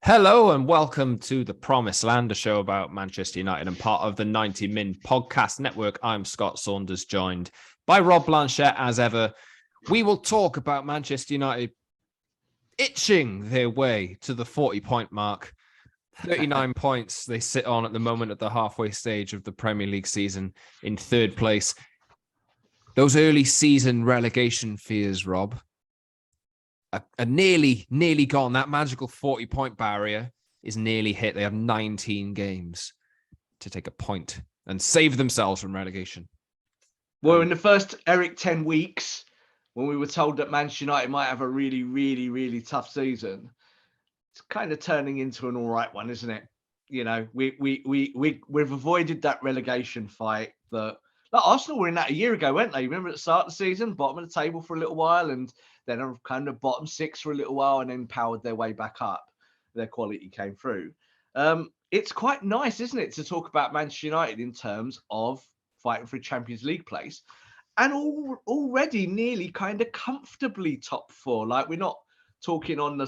Hello and welcome to the Promised Land, a show about Manchester United and part of the 90 Min podcast network. I'm Scott Saunders, joined by Rob Blanchette as ever. We will talk about Manchester United itching their way to the 40-point mark. 39 points they sit on at the moment at the halfway stage of the Premier League season in third place. Those early season relegation fears, Rob, are nearly gone. That magical 40-point barrier is nearly hit. They have 19 games to take a point and save themselves from relegation. Well, in the first 10 weeks, when we were told that Manchester United might have a really tough season, it's kind of turning into an all right one, isn't it? You know, we've avoided that relegation fight that Arsenal were in that a year ago, weren't they? Remember at the start of the season, bottom of the table for a little while, and then kind of bottom six for a little while, and then powered their way back up. Their quality came through. It's quite nice, isn't it, to talk about Manchester United in terms of fighting for a Champions League place, and already nearly kind of comfortably top four. Like, we're not talking on the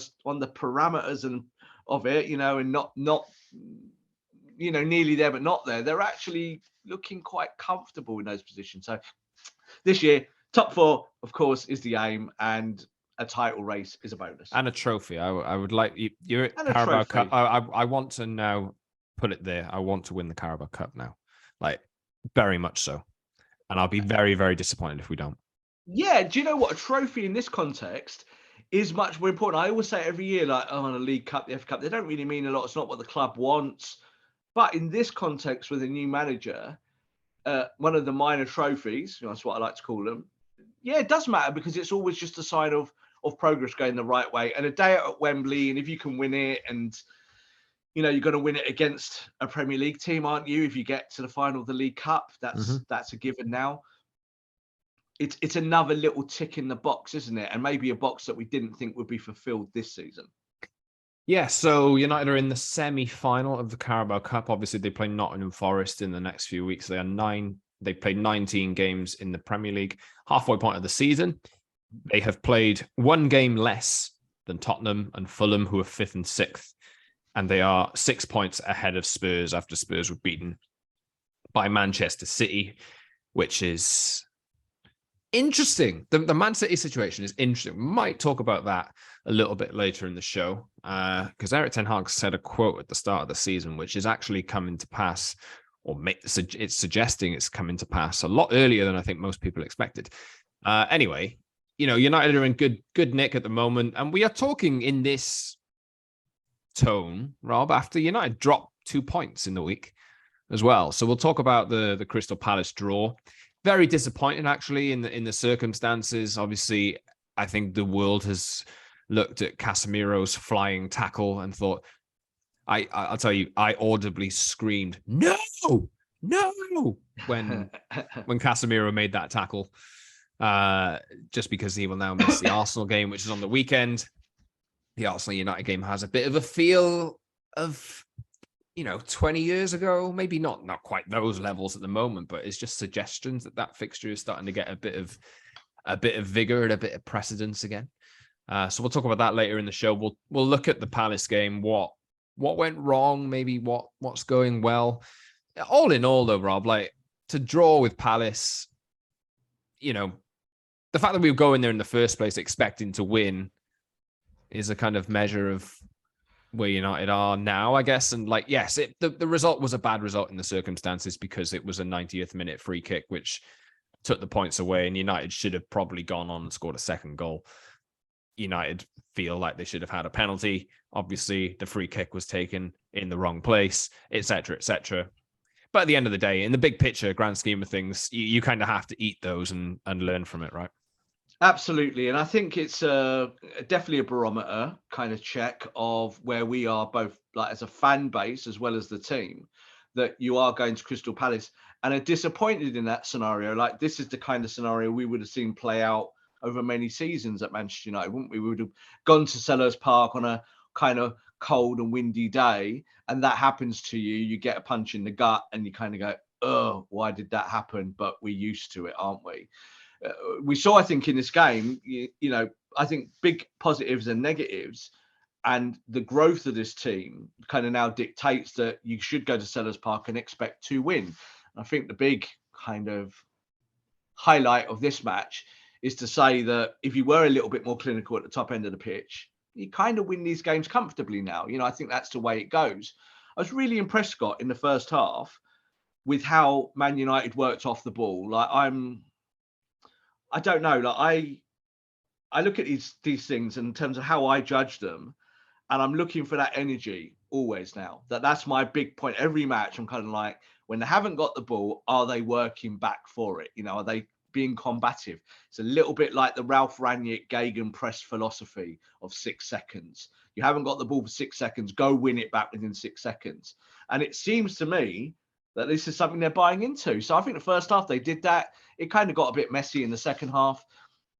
parameters and of it, and not nearly there but not there. They're actually looking quite comfortable in those positions. So this year, top four, of course, is the aim, and a title race is a bonus. And a trophy. I would like you're at Carabao Cup. I want to now put it there. I want to win the Carabao Cup now. Like, very much so. And I'll be very, very disappointed if we don't. Yeah, do you know what? A trophy in this context is much more important. I always say every year, like, the League Cup, the FA Cup, they don't really mean a lot. It's not what the club wants. But in this context, with a new manager, one of the minor trophies, that's what I like to call them, yeah, it does matter, because it's always just a sign of progress going the right way. And a day out at Wembley, and if you can win it, and you're going to win it against a Premier League team, aren't you? If you get to the final of the League Cup, that's a given now. It's another little tick in the box, isn't it? And maybe a box that we didn't think would be fulfilled this season. Yeah, so United are in the semi-final of the Carabao Cup. Obviously, they play Nottingham Forest in the next few weeks. They played 19 games in the Premier League, halfway point of the season. They have played one game less than Tottenham and Fulham, who are 5th and 6th. And they are 6 points ahead of Spurs after Spurs were beaten by Manchester City, which is interesting. The Man City situation is interesting. We might talk about that a little bit later in the show, because Erik ten Hag said a quote at the start of the season, which is actually coming to pass, or it's suggesting it's coming to pass a lot earlier than I think most people expected. Anyway, United are in good nick at the moment, and we are talking in this tone, Rob, after United dropped 2 points in the week as well. So we'll talk about the Crystal Palace draw. Very disappointing, actually, in the circumstances. Obviously, I think the world has looked at Casemiro's flying tackle and thought, I'll tell you, I audibly screamed, no, when Casemiro made that tackle, just because he will now miss the Arsenal game, which is on the weekend. The Arsenal United game has a bit of a feel of 20 years ago, maybe not quite those levels at the moment, but it's just suggestions that fixture is starting to get a bit of vigor and a bit of precedence again. So we'll talk about that later in the show. We'll look at the Palace game, what went wrong, maybe what's going well. All in all, though, Rob, like, to draw with Palace, the fact that we go in there in the first place expecting to win is a kind of measure of where United are now, I guess. And yes, the result was a bad result in the circumstances, because it was a 90th minute free kick, which took the points away, and United should have probably gone on and scored a second goal. United feel like they should have had a penalty. Obviously, the free kick was taken in the wrong place, etc., etc. But at the end of the day, in the big picture, grand scheme of things, you kind of have to eat those and learn from it, right? Absolutely. And I think it's definitely a barometer kind of check of where we are, both like as a fan base as well as the team, that you are going to Crystal Palace and are disappointed in that scenario. Like, this is the kind of scenario we would have seen play out over many seasons at Manchester United, wouldn't we? We would have gone to Selhurst Park on a kind of cold and windy day, and that happens to you. You get a punch in the gut and you kind of go, oh, why did that happen? But we're used to it, aren't we? We saw, I think, in this game, I think big positives and negatives. And the growth of this team kind of now dictates that you should go to Sellers Park and expect to win. I think the big kind of highlight of this match is to say that if you were a little bit more clinical at the top end of the pitch, you kind of win these games comfortably now. I think that's the way it goes. I was really impressed, Scott, in the first half with how Man United worked off the ball. Like I don't know. Like I look at these things in terms of how I judge them, and I'm looking for that energy always now. That's my big point. Every match, I'm kind of like, when they haven't got the ball, are they working back for it? Are they being combative? It's a little bit like the Ralph Rangnick Gegenpress philosophy of 6 seconds. You haven't got the ball for 6 seconds, go win it back within 6 seconds. And it seems to me that this is something they're buying into. So I think the first half they did that. It kind of got a bit messy in the second half.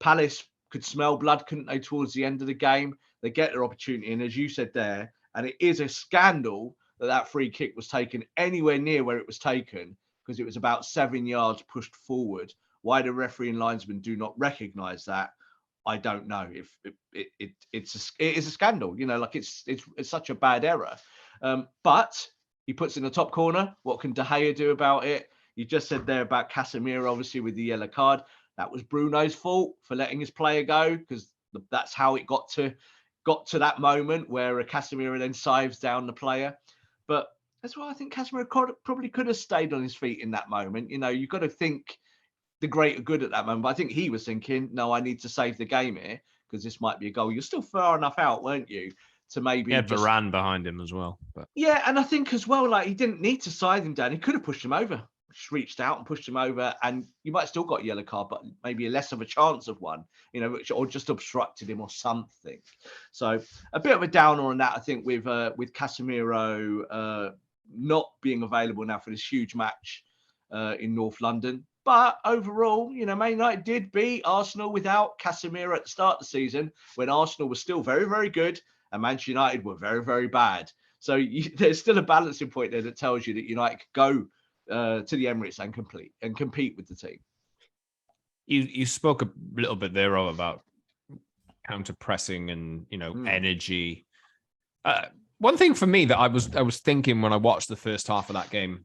Palace could smell blood, couldn't they, towards the end of the game? They get their opportunity. And as you said there, and it is a scandal that free kick was taken anywhere near where it was taken, because it was about 7 yards pushed forward. Why the referee and linesman do not recognise that, I don't know. If it is a scandal, like it's such a bad error. But he puts in the top corner. What can De Gea do about it? You just said there about Casemiro, obviously with the yellow card. That was Bruno's fault for letting his player go, because that's how it got to that moment where Casemiro then sives down the player. But as well, I think Casemiro probably could have stayed on his feet in that moment. You've got to think the greater good at that moment. But I think he was thinking, no, I need to save the game here because this might be a goal. You're still far enough out, weren't you, to maybe Varane behind him as well. But yeah, and I think as well, like he didn't need to side him down. He could have pushed him over. Just reached out and pushed him over, and you might still got a yellow card, but maybe less of a chance of one, or just obstructed him or something. So a bit of a downer on that, I think, with Casemiro not being available now for this huge match in North London. But overall, Man United did beat Arsenal without Casemiro at the start of the season, when Arsenal was still very, very good and Manchester United were very, very bad. So there's still a balancing point there that tells you that United could go to the Emirates and compete with the team. You spoke a little bit there about counter pressing and energy. One thing for me that I was thinking when I watched the first half of that game,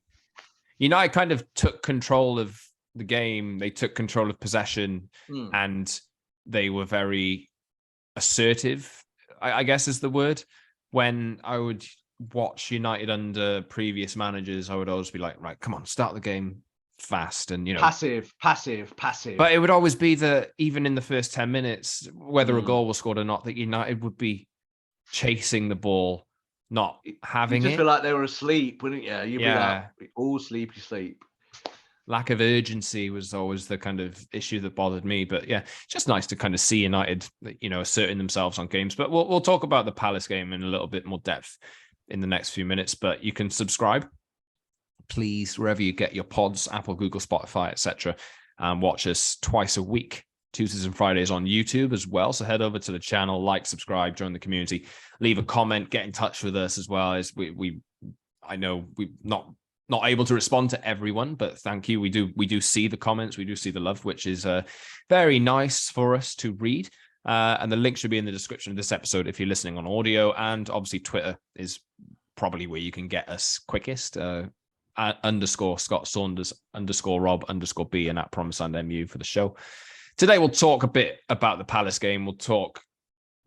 United kind of took control of the game. They took control of possession, and they were very assertive, I guess is the word. When I would watch United under previous managers, I would always be like, right, come on, start the game fast and passive. But it would always be that even in the first 10 minutes, whether a goal was scored or not, that United would be chasing the ball, not having you just it. Feel like they were asleep, wouldn't you? You'd be like, all sleep. Lack of urgency was always the kind of issue that bothered me. But yeah, it's just nice to kind of see United, asserting themselves on games. But we'll talk about the Palace game in a little bit more depth in the next few minutes. But you can subscribe, please, wherever you get your pods, Apple, Google, Spotify, etc. And watch us twice a week, Tuesdays and Fridays on YouTube as well. So head over to the channel, like, subscribe, join the community, leave a comment, get in touch with us as well. As I know we're not able to respond to everyone, but thank you. We do see the comments, we do see the love, which is very nice for us to read. And the link should be in the description of this episode if you're listening on audio. And obviously Twitter is probably where you can get us quickest. _ Scott Saunders _ Rob _ B and at Promise and MU for the show. Today we'll talk a bit about the Palace game. We'll talk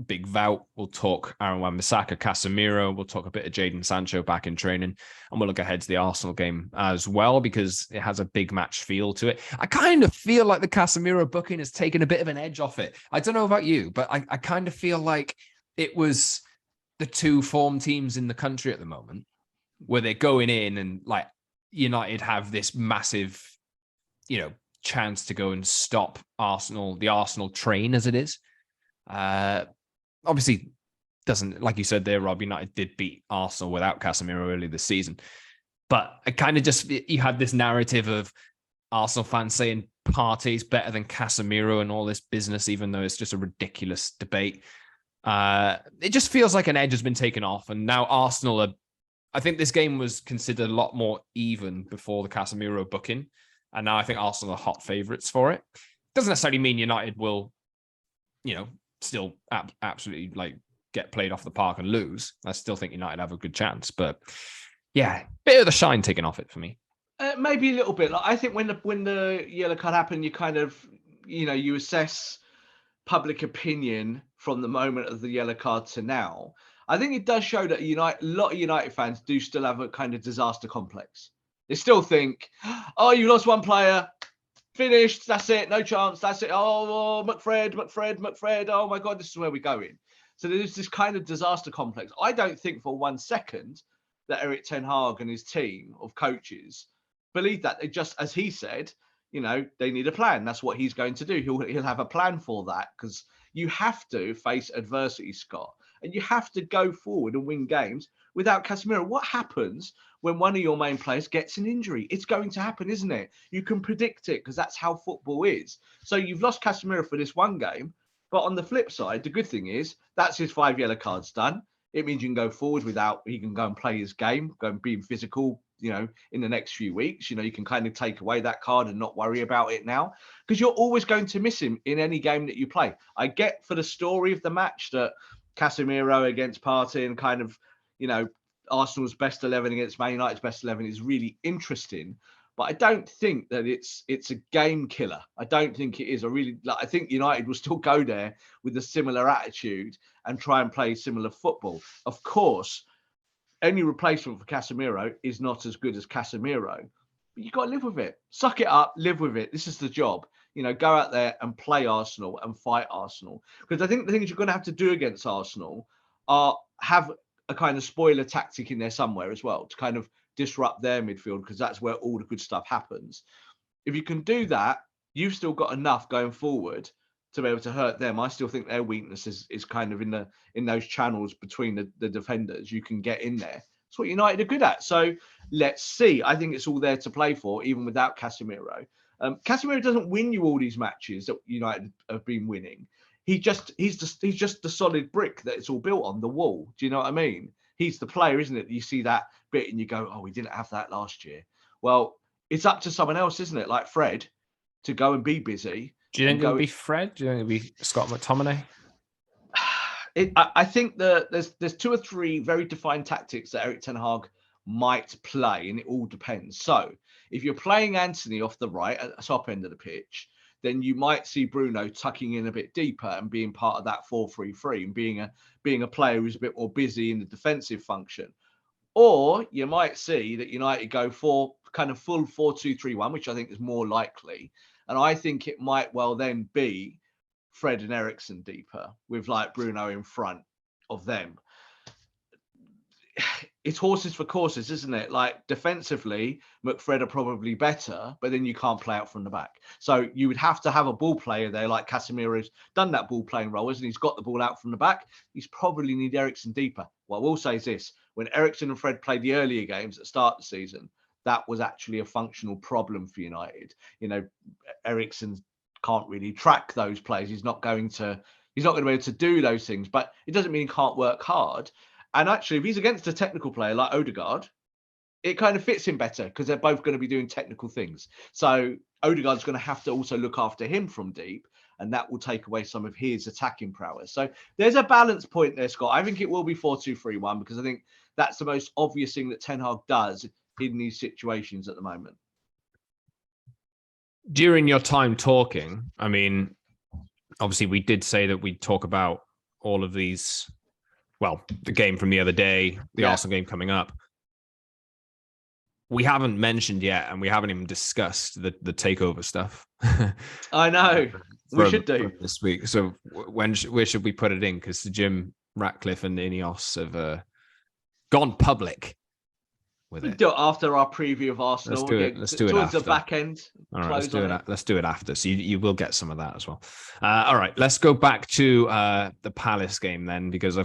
Big Vout. We'll talk Wan Bissaka, Casemiro. We'll talk a bit of Jadon Sancho back in training. And we'll look ahead to the Arsenal game as well, because it has a big match feel to it. I kind of feel like the Casemiro booking has taken a bit of an edge off it. I don't know about you, but I kind of feel like it was the two form teams in the country at the moment, where they're going in and like United have this massive, chance to go and stop Arsenal, the Arsenal train as it is. Obviously, doesn't, like you said there, Rob, United did beat Arsenal without Casemiro early this season. But it kind of just, you had this narrative of Arsenal fans saying Partey's better than Casemiro and all this business, even though it's just a ridiculous debate. It just feels like an edge has been taken off. And now Arsenal are, I think this game was considered a lot more even before the Casemiro booking. And now I think Arsenal are hot favourites for it. Doesn't necessarily mean United will, still absolutely like get played off the park and lose. I still think United have a good chance. But yeah, bit of the shine taken off it for me. Maybe a little bit. Like, I think when the yellow card happened, you kind of, you assess public opinion from the moment of the yellow card to now. I think it does show that a lot of United fans do still have a kind of disaster complex. They still think, oh, you lost one player, finished, that's it, no chance, that's it. Oh, McFred, oh my God, this is where we're going. So there's this kind of disaster complex. I don't think for 1 second that Erik ten Hag and his team of coaches believe that. They just, as he said, they need a plan. That's what he's going to do. He'll have a plan for that, because you have to face adversity, Scott, and you have to go forward and win games without Casemiro. What happens when one of your main players gets an injury? It's going to happen, isn't it? You can predict it, because that's how football is. So you've lost Casemiro for this one game, but on the flip side, the good thing is that's his 5 yellow cards done. It means you can go forward he can go and play his game, go and be physical, in the next few weeks. You can kind of take away that card and not worry about it now, because you're always going to miss him in any game that you play. I get for the story of the match that Casemiro against Partey and kind of, Arsenal's best 11 against Man United's best 11 is really interesting. But I don't think that it's a game killer. I don't think it is. I think United will still go there with a similar attitude and try and play similar football. Of course, any replacement for Casemiro is not as good as Casemiro, but you've got to live with it. Suck it up, live with it. This is the job. Go out there and play Arsenal and fight Arsenal. Because I think the things you're going to have to do against Arsenal are have a kind of spoiler tactic in there somewhere as well to kind of disrupt their midfield, because that's where all the good stuff happens. If you can do that, you've still got enough going forward to be able to hurt them. I still think their weakness is kind of in those channels between the defenders. You can get in there. That's what United are good at. So let's see. I think it's all there to play for, even without Casemiro. Casemiro doesn't win you all these matches that United have been winning. He's just the solid brick that it's all built on, the wall. Do you know what I mean? He's the player, isn't it? You see that bit and you go, oh, we didn't have that last year. Well, it's up to someone else, isn't it? Like Fred, to go and be busy. Do you think it'll be Fred? Do you think it'll be Scott McTominay? I think that there's 2 or 3 very defined tactics that Erik ten Hag might play, and it all depends. So if you're playing Anthony off the right at the top end of the pitch, then you might see Bruno tucking in a bit deeper and being part of that 4-3-3 and being a player who's a bit more busy in the defensive function. Or you might see that United go for kind of full 4-2-3-1, which I think is more likely. And I think it might well then be Fred and Eriksen deeper with like Bruno in front of them. It's horses for courses, isn't it? Like defensively, McFred are probably better, but then you can't play out from the back. So you would have to have a ball player there, like Casemiro's done that ball playing role, isn't he? He's got the ball out from the back. He's probably need Eriksen deeper. What I will say is this: when Eriksen and Fred played the earlier games at the start of the season, that was actually a functional problem for United. Eriksen can't really track those plays. He's not going to be able to do those things, but it doesn't mean he can't work hard. And actually, if he's against a technical player like Odegaard, it kind of fits him better because they're both going to be doing technical things. So Odegaard's going to have to also look after him from deep, and that will take away some of his attacking prowess. So there's a balance point there, Scott. I think it will be 4-2-3-1 because I think that's the most obvious thing that Ten Hag does in these situations at the moment. During your time talking, I mean, obviously we did say that we'd talk about all of these. Well, the game from the other day, the Arsenal game coming up. We haven't mentioned yet, and we haven't even discussed the takeover stuff. I know. We should do this week. So where should we put it in? Because Jim Ratcliffe and Ineos have gone public with it. Do it after our preview of Arsenal. Let's do it towards after the back end. All right, let's do it after. So you will get some of that as well. All right, let's go back to the Palace game then, because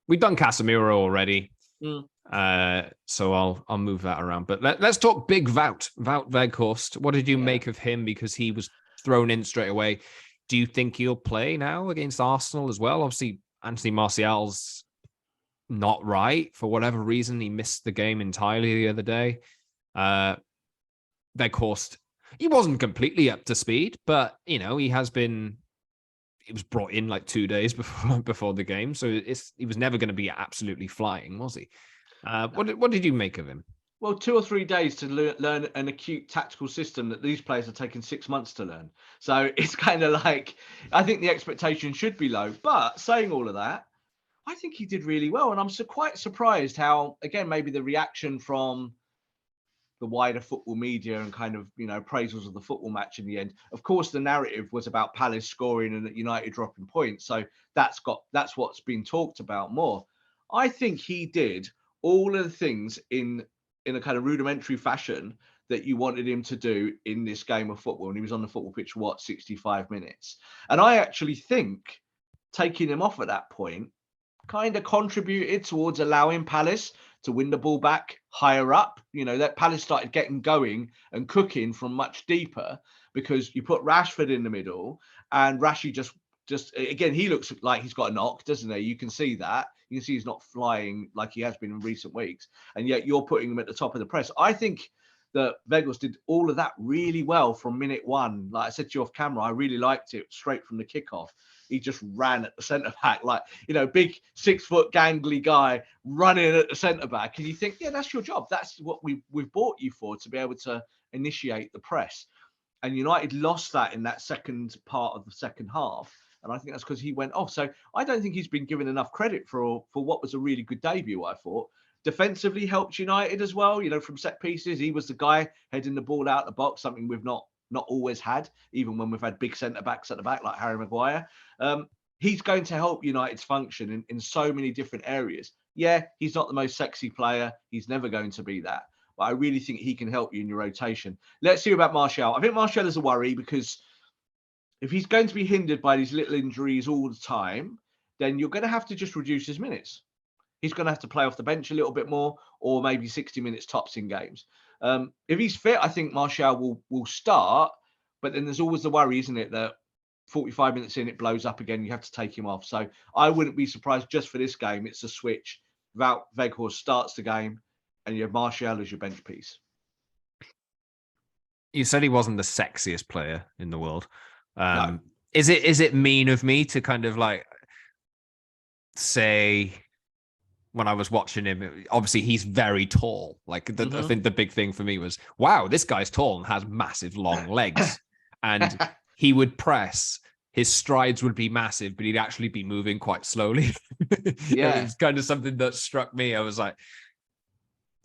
we've done Casemiro already. So I'll move that around. But let's talk big Wout Weghorst. What did you make of him? Because he was thrown in straight away. Do you think he'll play now against Arsenal as well? Obviously, Anthony Martial's not right. For whatever reason, he missed the game entirely the other day. Weghorst, he wasn't completely up to speed, but, he has been he was brought in like 2 days before the game, so he was never going to be absolutely flying, was he? What did you make of him? Well, 2 or 3 days to learn an acute tactical system that these players are taking 6 months to learn. So it's kind of like, I think the expectation should be low. But saying all of that, I think he did really well. And I'm quite surprised how, again, maybe the reaction from the wider football media and kind of, appraisals of the football match in the end. Of course, the narrative was about Palace scoring and United dropping points. So that's what's been talked about more. I think he did all of the things in a kind of rudimentary fashion that you wanted him to do in this game of football. And he was on the football pitch, 65 minutes. And I actually think taking him off at that point kind of contributed towards allowing Palace to win the ball back higher up. That Palace started getting going and cooking from much deeper because you put Rashford in the middle and Rashi just again, he looks like he's got a knock, doesn't he? You can see that. You can see he's not flying like he has been in recent weeks. And yet you're putting him at the top of the press. I think that Weghorst did all of that really well from minute one. Like I said to you off camera, I really liked it straight from the kickoff. He just ran at the centre back, like, big 6 foot gangly guy running at the centre back. And you think, yeah, that's your job. That's what we've bought you for, to be able to initiate the press. And United lost that in that second part of the second half. And I think that's because he went off. So I don't think he's been given enough credit for what was a really good debut, I thought. Defensively helped United as well, from set pieces. He was the guy heading the ball out the box, something we've not always had, even when we've had big centre-backs at the back like Harry Maguire. He's going to help United's function in so many different areas. Yeah, he's not the most sexy player. He's never going to be that. But I really think he can help you in your rotation. Let's see about Martial. I think Martial is a worry because if he's going to be hindered by these little injuries all the time, then you're going to have to just reduce his minutes. He's going to have to play off the bench a little bit more, or maybe 60 minutes tops in games. If he's fit, I think Martial will start, but then there's always the worry, isn't it, that 45 minutes in, it blows up again. You have to take him off. So I wouldn't be surprised just for this game. It's a switch. Weghorst starts the game and you have Martial as your bench piece. You said he wasn't the sexiest player in the world. No. Is it mean of me to kind of like say, when I was watching him, obviously he's very tall. Like I think the big thing for me was, wow, this guy's tall and has massive long legs. And he would press, his strides would be massive, but he'd actually be moving quite slowly. Yeah. It's kind of something that struck me. I was like,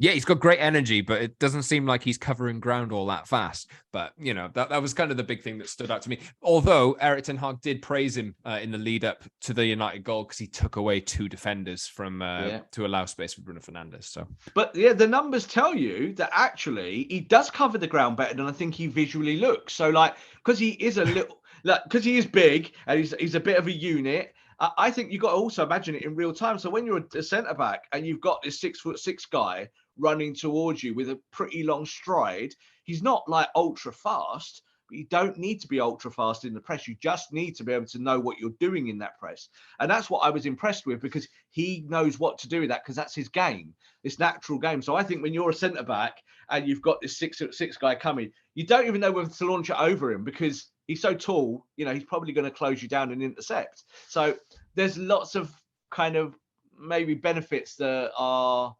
yeah, he's got great energy, but it doesn't seem like he's covering ground all that fast. But, that was kind of the big thing that stood out to me. Although Erik ten Hag did praise him in the lead up to the United goal because he took away 2 defenders from to allow space for Bruno Fernandes. So, but yeah, the numbers tell you that actually he does cover the ground better than I think he visually looks. So, like, because he is a little, because he is big and he's a bit of a unit. I think you've got to also imagine it in real time. So when you're a centre back and you've got this 6'6" guy running towards you with a pretty long stride, he's not like ultra fast, but you don't need to be ultra fast in the press. You just need to be able to know what you're doing in that press. And that's what I was impressed with, because he knows what to do with that, because that's his game, this natural game. So I think when you're a centre back and you've got this 6'6" guy coming, you don't even know whether to launch it over him because he's so tall, he's probably going to close you down and intercept. So there's lots of kind of maybe benefits that are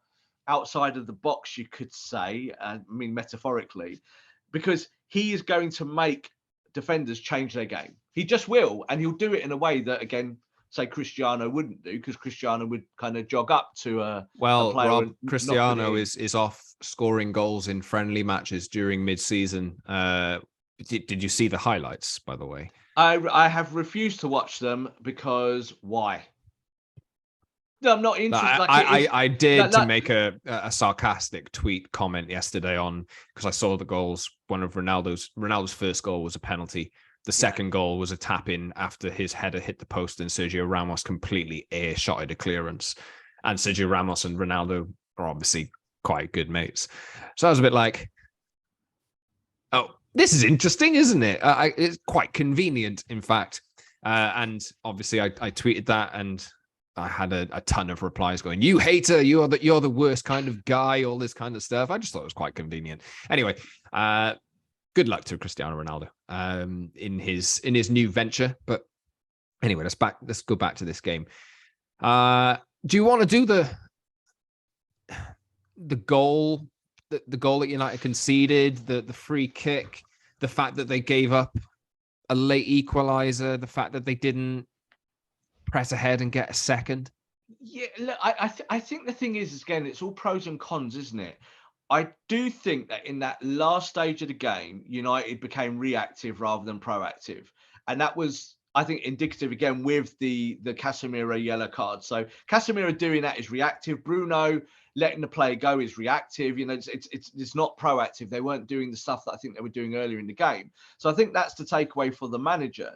outside of the box, you could say, I mean, metaphorically, because he is going to make defenders change their game. He just will. And he'll do it in a way that, again, say Cristiano wouldn't do, because Cristiano would kind of jog up to a player. Rob, Cristiano is off scoring goals in friendly matches during mid-season. Did you see the highlights, by the way? I have refused to watch them because why? No, I'm not interested. I did to make a sarcastic tweet comment yesterday on, because I saw the goals. One of Ronaldo's first goal was a penalty. The second goal was a tap in after his header hit the post and Sergio Ramos completely air-shotted a clearance. And Sergio Ramos and Ronaldo are obviously quite good mates. So I was a bit like, oh, this is interesting, isn't it? It's quite convenient, in fact. And obviously I tweeted that, and I had a ton of replies going, "You hater, you're the worst kind of guy," all this kind of stuff. I just thought it was quite convenient. Anyway, good luck to Cristiano Ronaldo in his new venture. But Anyway, let's go back to this game. Do you want to do the goal, the goal that United conceded, the free kick, the fact that they gave up a late equalizer, the fact that they didn't press ahead and get a second? Yeah, look, I think the thing is, again, it's all pros and cons, isn't it? I do think that in that last stage of the game, United became reactive rather than proactive, and that was, I think, indicative again with the Casemiro yellow card. So Casemiro doing that is reactive. Bruno letting the play go is reactive. It's not proactive. They weren't doing the stuff that I think they were doing earlier in the game. So I think that's the takeaway for the manager.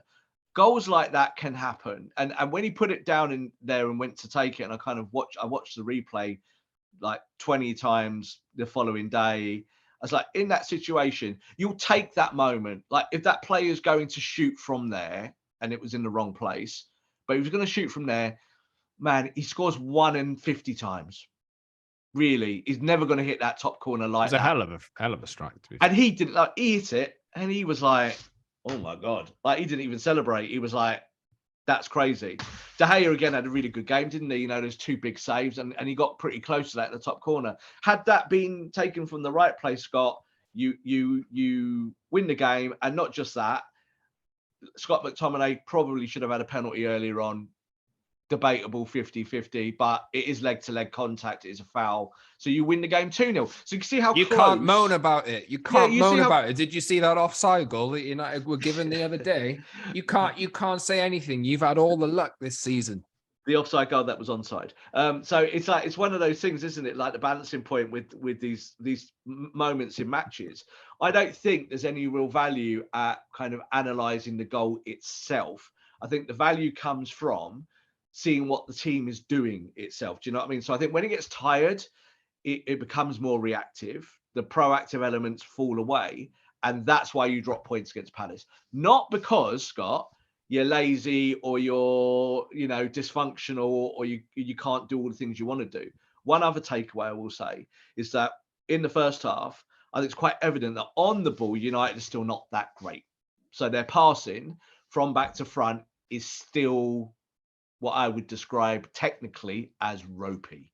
Goals like that can happen. And when he put it down in there and went to take it, and I watched the replay like 20 times the following day. I was like, in that situation, you'll take that moment. Like if that player is going to shoot from there and it was in the wrong place, but he was going to shoot from there, man, he scores 1 in 50 times. Really, he's never going to hit that top corner like that. It's a hell of a strike. And he didn't, like, he hit it and he was like, oh my God. Like he didn't even celebrate. He was like, that's crazy. De Gea again had a really good game, didn't he? There's 2 big saves and he got pretty close to that in the top corner. Had that been taken from the right place, Scott, you win the game. And not just that, Scott McTominay probably should have had a penalty earlier on. Debatable 50-50, but it is leg-to-leg contact. It is a foul. So you win the game 2-0. So you can see how you close. Can't moan about it. You can't moan about it. Did you see that offside goal that United were given the other day? You can't say anything. You've had all the luck this season. The offside goal that was onside. So it's one of those things, isn't it? Like the balancing point with these moments in matches. I don't think there's any real value at kind of analysing the goal itself. I think the value comes from seeing what the team is doing itself. Do you know what I mean? So I think when it gets tired, it becomes more reactive. The proactive elements fall away. And that's why you drop points against Palace. Not because, Scott, you're lazy or you're, dysfunctional or you can't do all the things you want to do. One other takeaway I will say is that in the first half, I think it's quite evident that on the ball, United is still not that great. So their passing from back to front is still what I would describe technically as ropey.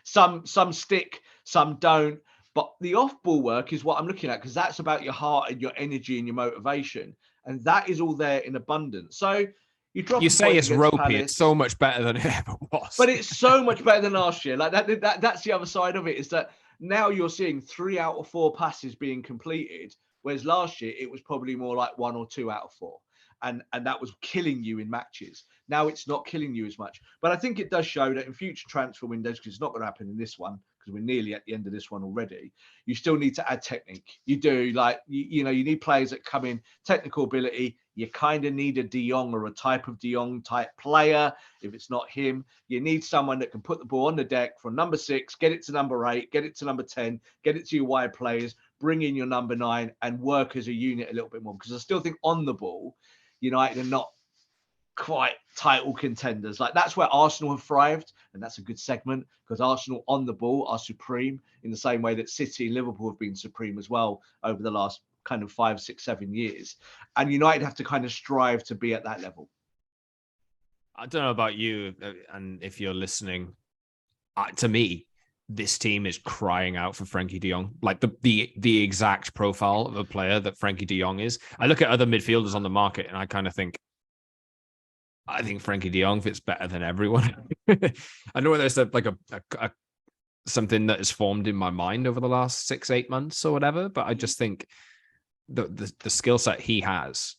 Some stick, some don't. But the off-ball work is what I'm looking at because that's about your heart and your energy and your motivation. And that is all there in abundance. So you say it's ropey. Palace, it's so much better than it ever was. But it's so much better than last year. Like that's the other side of it, is that now you're seeing 3 out of 4 passes being completed, whereas last year it was probably more like 1 or 2 out of 4. And that was killing you in matches. Now it's not killing you as much. But I think it does show that in future transfer windows, because it's not going to happen in this one, because we're nearly at the end of this one already, you still need to add technique. You do. Like, you need players that come in, technical ability. You kind of need a De Jong or a type of De Jong type player. If it's not him, you need someone that can put the ball on the deck from number 6, get it to number 8, get it to number 10, get it to your wide players, bring in your number 9 and work as a unit a little bit more. Because I still think on the ball, United are not quite title contenders. Like that's where Arsenal have thrived, and that's a good segment because Arsenal on the ball are supreme in the same way that City and Liverpool have been supreme as well over the last kind of 5, 6, 7 years. And United have to kind of strive to be at that level. I don't know about you, and if you're listening, to me, this team is crying out for Frankie de Jong, like the exact profile of a player that Frankie de Jong is. I look at other midfielders on the market and I kind of think, I think Frankie de Jong fits better than everyone. I know there's like a something that has formed in my mind over the last 6, 8 months or whatever, but I just think the skill set he has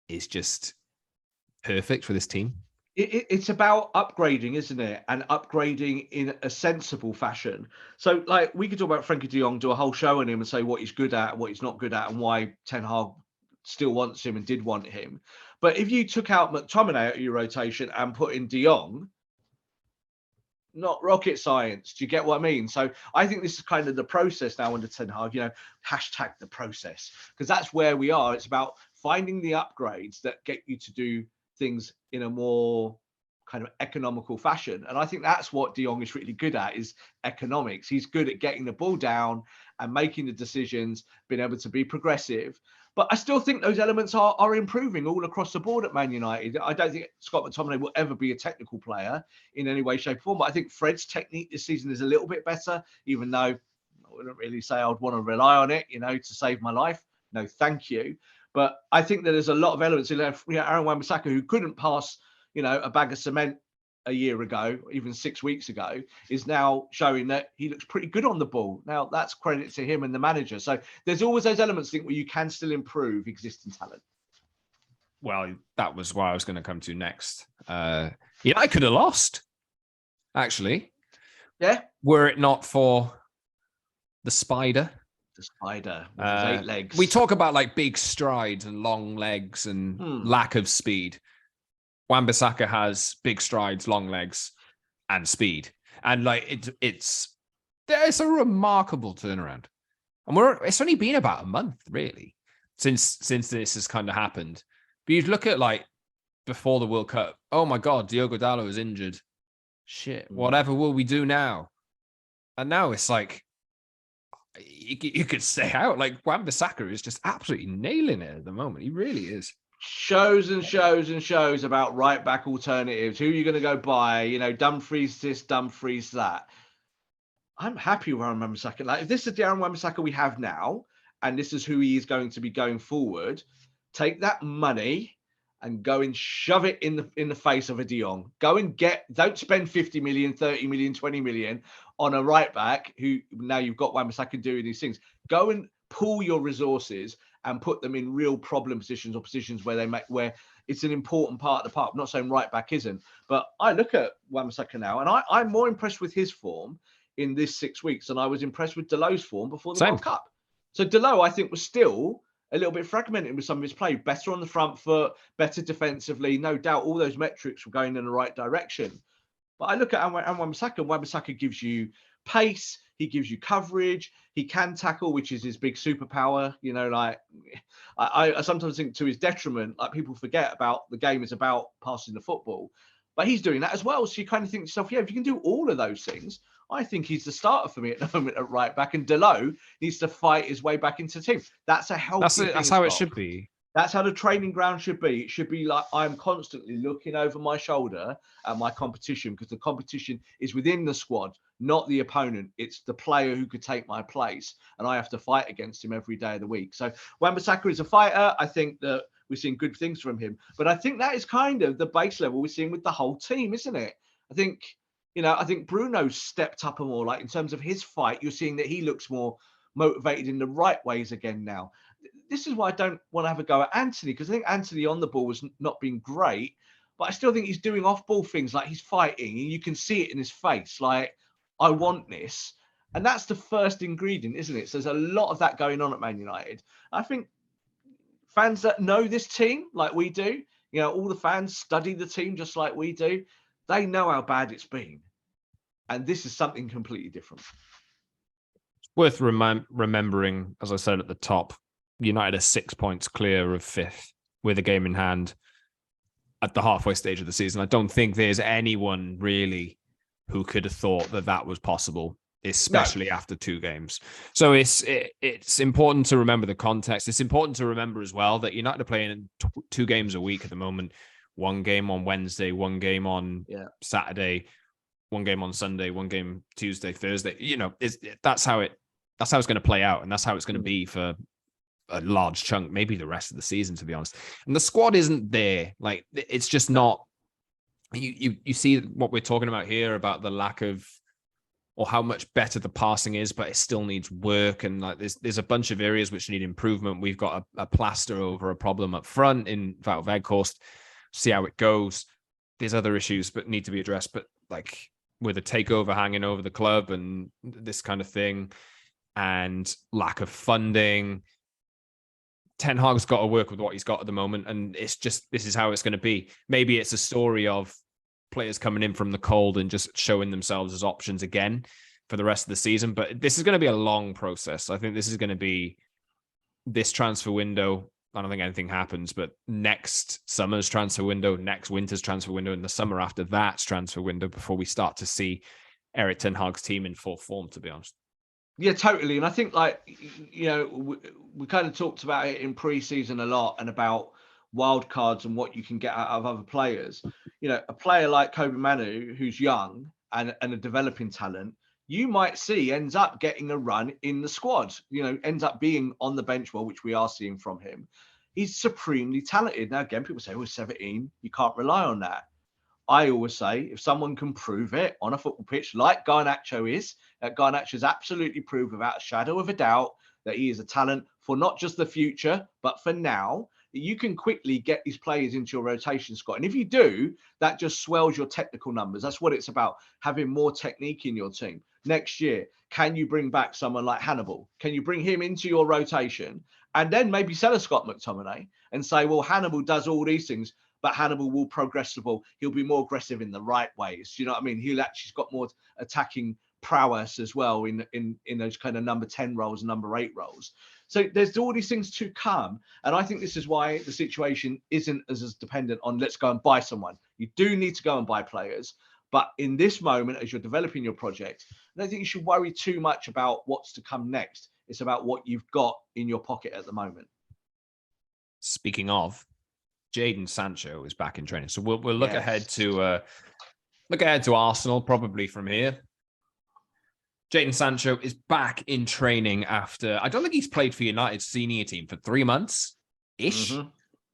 is just perfect for this team. It's about upgrading, isn't it? And upgrading in a sensible fashion. So, like, we could talk about Frankie de Jong, do a whole show on him and say what he's good at, what he's not good at, and why Ten Hag still wants him and did want him. But if you took out McTominay out of your rotation and put in de Jong, not rocket science. Do you get what I mean? So I think this is kind of the process now under Ten Hag, hashtag the process, because that's where we are. It's about finding the upgrades that get you to do things in a more kind of economical fashion. And I think that's what de Jong is really good at, is economics. He's good at getting the ball down and making the decisions, being able to be progressive. But I still think those elements are improving all across the board at Man United. I don't think Scott McTominay will ever be a technical player in any way, shape, or form. But I think Fred's technique this season is a little bit better, even though I wouldn't really say I'd want to rely on it, to save my life. No, thank you. But I think that there's a lot of elements in there. Aaron Wan Bissaka, who couldn't pass, a bag of cement a year ago, even 6 weeks ago, is now showing that he looks pretty good on the ball. Now, that's credit to him and the manager. So there's always those elements, I think, where you can still improve existing talent. Well, that was what I was going to come to next. I could have lost, actually. Yeah. Were it not for the spider. The spider with his 8 legs. We talk about like big strides and long legs and lack of speed. Wan Bissaka has big strides, long legs, and speed, and like it's a remarkable turnaround. And it's only been about a month really since this has kind of happened. But you look at like before the World Cup. Oh my God, Diogo Dalot is injured. Shit, whatever will we do now? And now it's like you could stay out. Like Wan Bissaka is just absolutely nailing it at the moment. He really is. Shows and shows and shows about right back alternatives. Who are you going to go buy? Dumfries this, Dumfries that. I'm happy with Aaron Wan Bissaka. Like, if this is the Aaron Wan Bissaka we have now, and this is who he is going to be going forward, take that money and go and shove it in the face of a De Jong. Don't spend 50 million, 30 million, 20 million on a right back who now you've got Wan Bissaka doing these things. Go and pool your resources and put them in real problem positions or positions where it's an important part of the park. I'm not saying right back isn't, but I look at Wan Bissaka now and I'm more impressed with his form in this 6 weeks than I was impressed with Delot's form before the World Cup. So Delot, I think, was still a little bit fragmented with some of his play, better on the front foot, better defensively. No doubt all those metrics were going in the right direction. But I look at Wan Bissaka, and Wan Bissaka gives you pace, he gives you coverage, he can tackle, which is his big superpower. I sometimes think to his detriment, like people forget about the game is about passing the football, but he's doing that as well. So you kind of think to yourself, yeah, if you can do all of those things, I think he's the starter for me at the moment at right back, and Delot needs to fight his way back into the team. That's a healthy thing. That's how it should be. That's how the training ground should be. It should be like I'm constantly looking over my shoulder at my competition, because the competition is within the squad, not the opponent. It's the player who could take my place, and I have to fight against him every day of the week. So Wan Bissaka is a fighter. I think that we're seeing good things from him, but I think that is kind of the base level we're seeing with the whole team, isn't it? I think Bruno's stepped up more, like in terms of his fight. You're seeing that he looks more motivated in the right ways again now. This is why I don't want to have a go at Anthony, because I think Anthony on the ball was not been great, but I still think he's doing off-ball things, like he's fighting, and you can see it in his face, like, I want this. And that's the first ingredient, isn't it? So there's a lot of that going on at Man United. I think fans that know this team like we do, all the fans study the team just like we do, they know how bad it's been. And this is something completely different. It's worth remembering, as I said at the top, United are 6 points clear of fifth with a game in hand at the halfway stage of the season. I don't think there's anyone really who could have thought that was possible, especially after 2 games. So it's important to remember the context. It's important to remember as well that United are playing 2 games a week at the moment. 1 game on Wednesday, 1 game on Saturday, 1 game on Sunday, 1 game Tuesday, Thursday. That's how it's going to play out, and that's how it's going to be for a large chunk, maybe the rest of the season, to be honest. And the squad isn't there. Like, it's just not. You see what we're talking about here about the lack of, or how much better the passing is, but it still needs work. And like there's a bunch of areas which need improvement. We've got a plaster over a problem up front in Wout Weghorst. See how it goes. There's other issues but need to be addressed. But like with a takeover hanging over the club and this kind of thing, and lack of funding, Ten Hag's got to work with what he's got at the moment, and it's just, this is how it's going to be. Maybe it's a story of players coming in from the cold and just showing themselves as options again for the rest of the season, but this is going to be a long process. I think this is going to be this transfer window. I don't think anything happens, but next summer's transfer window, next winter's transfer window, and the summer after that's transfer window before we start to see Erik Ten Hag's team in full form, to be honest. Yeah, totally. And I think, like, we kind of talked about it in pre-season a lot, and about wild cards and what you can get out of other players. A player like Kobe Manu, who's young and a developing talent, you might see ends up getting a run in the squad, ends up being on the bench, well, which we are seeing from him. He's supremely talented. Now, again, people say, oh, 17, you can't rely on that. I always say, if someone can prove it on a football pitch, like Garnacho is, that Garnacho's absolutely proved without a shadow of a doubt that he is a talent for not just the future, but for now, that you can quickly get these players into your rotation squad. And if you do, that just swells your technical numbers. That's what it's about, having more technique in your team. Next year, can you bring back someone like Hannibal? Can you bring him into your rotation and then maybe sell a Scott McTominay and say, well, Hannibal does all these things, but Hannibal will progress the ball. He'll be more aggressive in the right ways. You know what I mean? He'll actually got more attacking prowess as well in those kind of number 10 roles, number 8 roles. So there's all these things to come. And I think this is why the situation isn't as dependent on let's go and buy someone. You do need to go and buy players. But in this moment, as you're developing your project, I don't think you should worry too much about what's to come next. It's about what you've got in your pocket at the moment. Speaking of, Jadon Sancho is back in training, so we'll look ahead to Arsenal probably from here. Jadon Sancho is back in training after, I don't think he's played for United's senior team for 3 months ish. Mm-hmm.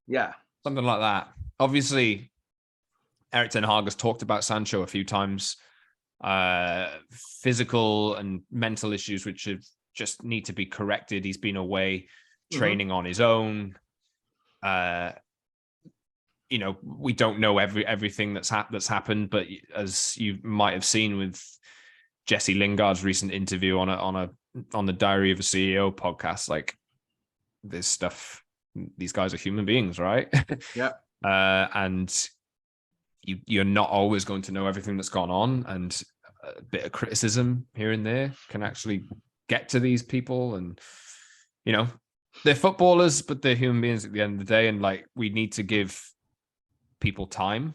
Yeah, something like that. Obviously, Erik ten Hag has talked about Sancho a few times. Physical and mental issues which just need to be corrected. He's been away training on his own. We don't know everything that's happened, but as you might have seen with Jesse Lingard's recent interview on the Diary of a CEO podcast, like, this stuff, these guys are human beings, right? Yeah. And you're not always going to know everything that's gone on, and a bit of criticism here and there can actually get to these people. And they're footballers, but they're human beings at the end of the day, and like, we need to give people time.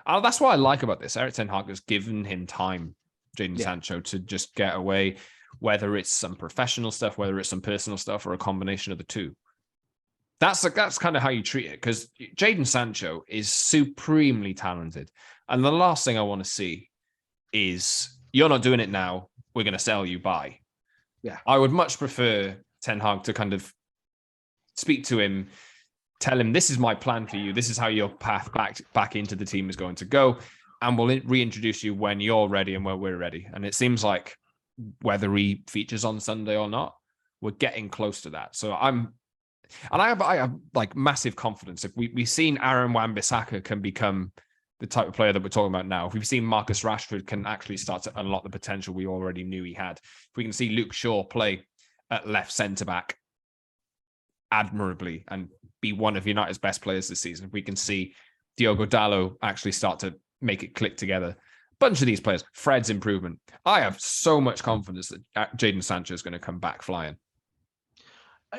That's what I like about this. Erik ten Hag has given him time, Jadon Sancho, to just get away, whether it's some professional stuff, whether it's some personal stuff, or a combination of the two. That's kind of how you treat it, because Jadon Sancho is supremely talented. And the last thing I want to see is, you're not doing it now, we're going to sell you, bye. Yeah. I would much prefer Ten Hag to kind of speak to him, tell him, this is my plan for you, this is how your path back into the team is going to go, and we'll reintroduce you when you're ready and when we're ready. And it seems like, whether he features on Sunday or not, we're getting close to that. So I have like massive confidence. If we've seen Wan Bissaka can become the type of player that we're talking about now, if we've seen Marcus Rashford can actually start to unlock the potential we already knew he had, if we can see Luke Shaw play at left centre-back admirably and be one of United's best players this season, if we can see Diogo Dalot actually start to make it click together, bunch of these players, Fred's improvement, I have so much confidence that Jadon Sancho is going to come back flying.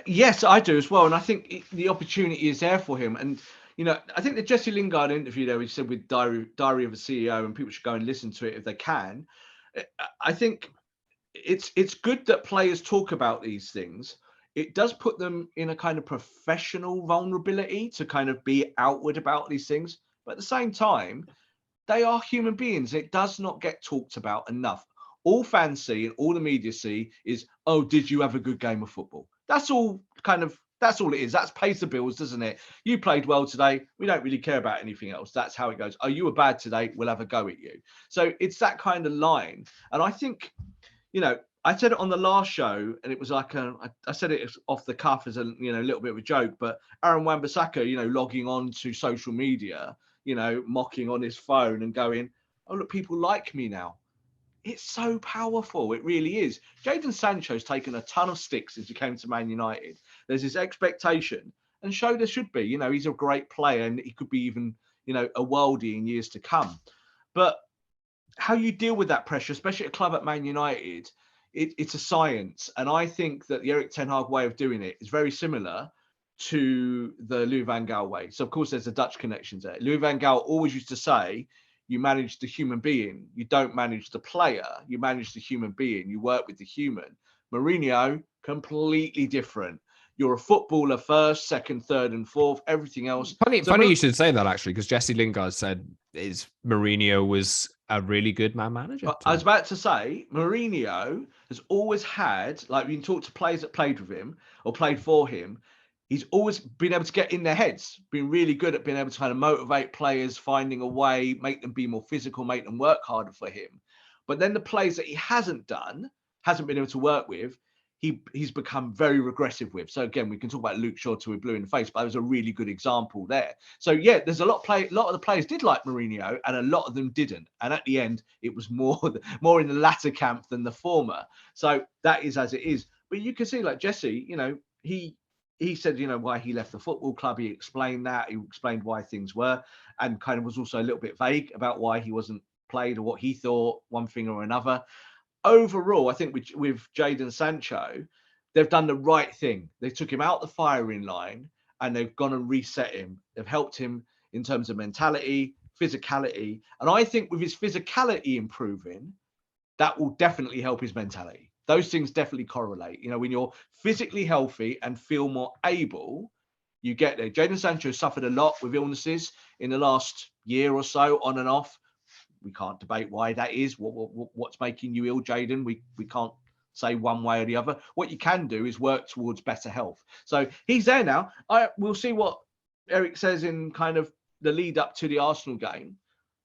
Yes, I do as well. And I think the opportunity is there for him. And, I think the Jesse Lingard interview there, he said with Diary of a CEO, and people should go and listen to it if they can. I think it's good that players talk about these things. It does put them in a kind of professional vulnerability to kind of be outward about these things. But at the same time, they are human beings. It does not get talked about enough. All fans see and all the media see is, oh, did you have a good game of football? That's all it is. That pays the bills, doesn't it? You played well today. We don't really care about anything else. That's how it goes. Oh, you were bad today. We'll have a go at you. So it's that kind of line. And I think, I said it on the last show, and it was like I said it off the cuff as a little bit of a joke, but Wan Bissaka, logging on to social media, mocking on his phone and going, oh, look, people like me now. It's so powerful. It really is. Jadon Sancho's taken a ton of sticks since he came to Man United. There's this expectation, and there should be. He's a great player, and he could be even, a worldie in years to come. But how you deal with that pressure, especially at a club at Man United, it's a science. And I think that the Erik ten Hag way of doing it is very similar to the Louis van Gaal way. So, of course, there's the Dutch connections there. Louis van Gaal always used to say, you manage the human being. You don't manage the player. You manage the human being. You work with the human. Mourinho, completely different. You're a footballer first, second, third, and fourth. Everything else. Funny you should say that, actually, because Jesse Lingard said Mourinho was a really good manager. I was about to say, Mourinho has always had, like, when you talk to players that played with him or played for him, he's always been able to get in their heads, been really good at being able to kind of motivate players, finding a way, make them be more physical, make them work harder for him. But then the players that he hasn't been able to work with, he's become very regressive with. So again, we can talk about Luke Shaw till we're blue in the face, but that was a really good example there. So yeah, there's a lot of the players did like Mourinho, and a lot of them didn't. And at the end, it was more in the latter camp than the former. So that is as it is. But you can see, like Jesse, you know, he said, you know, why he left the football club. He explained that. He explained why things were, and kind of was also a little bit vague about why he wasn't played or what he thought, one thing or another. Overall, I think with Jadon Sancho, they've done the right thing. They took him out the firing line and they've gone and reset him. They've helped him in terms of mentality, physicality. And I think with his physicality improving, that will definitely help his mentality. Those things definitely correlate. You know, when you're physically healthy and feel more able, you get there. Jadon Sancho suffered a lot with illnesses in the last year or so, on and off. We can't debate why that is. What's making you ill, Jadon? We can't say one way or the other. What you can do is work towards better health. So he's there now. We'll see what Eric says in kind of the lead up to the Arsenal game.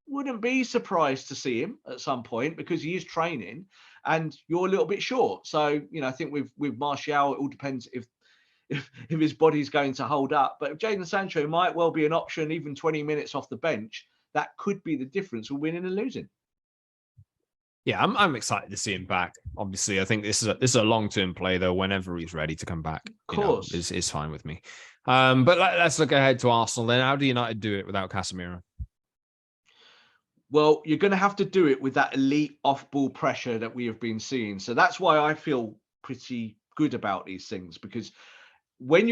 Wouldn't be surprised to see him at some point because he is training and you're a little bit short. So, you know, I think with Martial, it all depends if his body's going to hold up. But if Jadon Sancho might well be an option, even 20 minutes off the bench, that could be the difference for winning and losing. Yeah, I'm excited to see him back. Obviously, I think this is a long-term play, though. Whenever he's ready to come back, of course, is fine with me. But let's look ahead to Arsenal. Then, how do United do it without Casemiro? Well, you're going to have to do it with that elite off-ball pressure that we have been seeing. So that's why I feel pretty good about these things, because when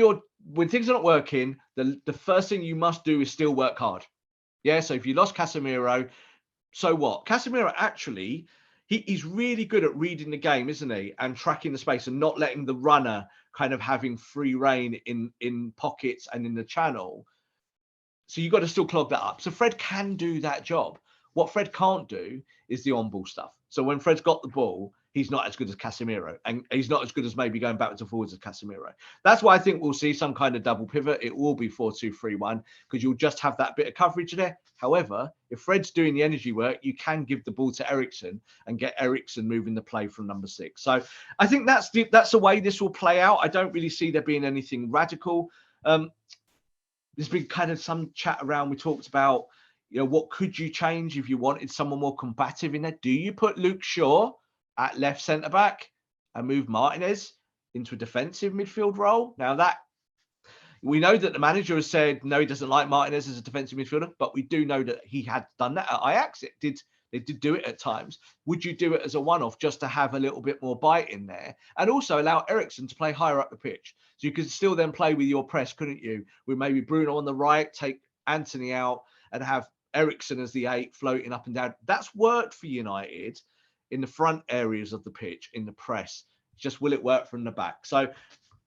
things are not working, the first thing you must do is still work hard. Yeah, so if you lost Casemiro, so what? Casemiro actually, he's really good at reading the game, isn't he? And tracking the space and not letting the runner kind of having free reign in pockets and in the channel. So you've got to still clog that up. So Fred can do that job. What Fred can't do is the on-ball stuff. So when Fred's got the ball, he's not as good as Casemiro, and he's not as good as maybe going backwards and forwards as Casemiro. That's why I think we'll see some kind of double pivot. It will be 4-2-3-1 because you'll just have that bit of coverage there. However, if Fred's doing the energy work, you can give the ball to Eriksen and get Eriksen moving the play from number 6. So I think that's the way this will play out. I don't really see there being anything radical. There's been kind of some chat around. We talked about, you know, what could you change if you wanted someone more combative in there? Do you put Luke Shaw at left centre back and move Martinez into a defensive midfield role? Now that we know that the manager has said no, he doesn't like Martinez as a defensive midfielder, but we do know that he had done that at Ajax. They did do it at times. Would you do it as a one-off just to have a little bit more bite in there and also allow Eriksen to play higher up the pitch? So you could still then play with your press, couldn't you? With maybe Bruno on the right, take Anthony out and have Eriksen as the 8 floating up and down. That's worked for United in the front areas of the pitch, in the press. Just will it work from the back? So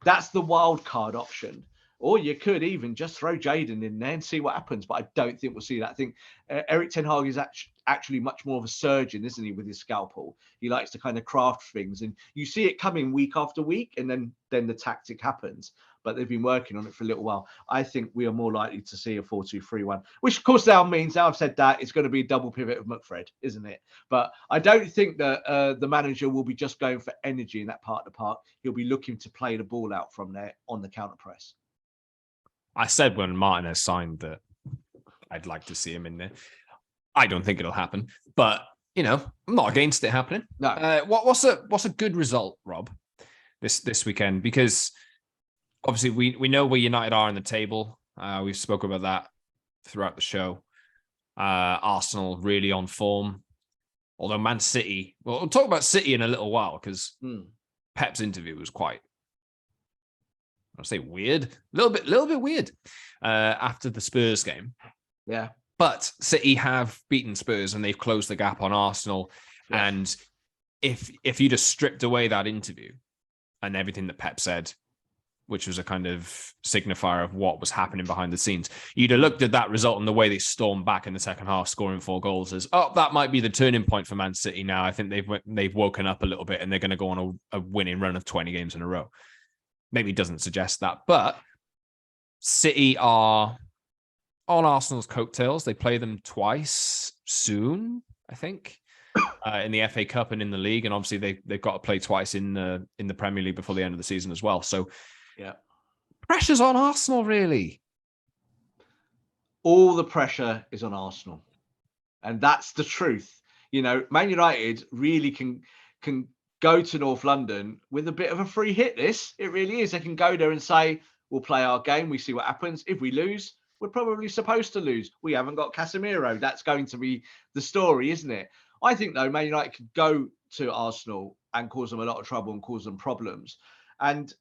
that's the wild card option. Or you could even just throw Jadon in there and see what happens. But I don't think we'll see that. I think Erik ten Hag is actually much more of a surgeon, isn't he, with his scalpel? He likes to kind of craft things. And you see it coming week after week, and then the tactic happens. But they've been working on it for a little while. I think we are more likely to see a 4-2-3-1, which of course now means, now I've said that, it's going to be a double pivot of McFred, isn't it? But I don't think that the manager will be just going for energy in that part of the park. He'll be looking to play the ball out from there on the counter press. I said when Martinez signed that I'd like to see him in there. I don't think it'll happen, but you know, I'm not against it happening. No. What's a good result, Rob, this weekend? Because obviously we know where United are in the table. We've spoken about that throughout the show. Arsenal really on form, although Man City. Well, we'll talk about City in a little while because Pep's interview was quite, I'll say weird, a little bit weird after the Spurs game. Yeah. But City have beaten Spurs and they've closed the gap on Arsenal. Yeah. And if you just stripped away that interview, and everything that Pep said, which was a kind of signifier of what was happening behind the scenes. You'd have looked at that result and the way they stormed back in the second half, scoring 4 goals as, that might be the turning point for Man City now. I think they've woken up a little bit and they're going to go on a winning run of 20 games in a row. Maybe it doesn't suggest that, but City are on Arsenal's coattails. They play them twice soon, I think. In the FA Cup and in the league, and obviously they've got to play twice in the Premier League before the end of the season as well. So, yeah, pressure's on Arsenal, really. All the pressure is on Arsenal, and that's the truth. Man United really can go to North London with a bit of a free hit. It really is. They can go there and say, "We'll play our game. We see what happens. If we lose, we're probably supposed to lose. We haven't got Casemiro. That's going to be the story, isn't it?" I think, though, Man United could go to Arsenal and cause them a lot of trouble and cause them problems. And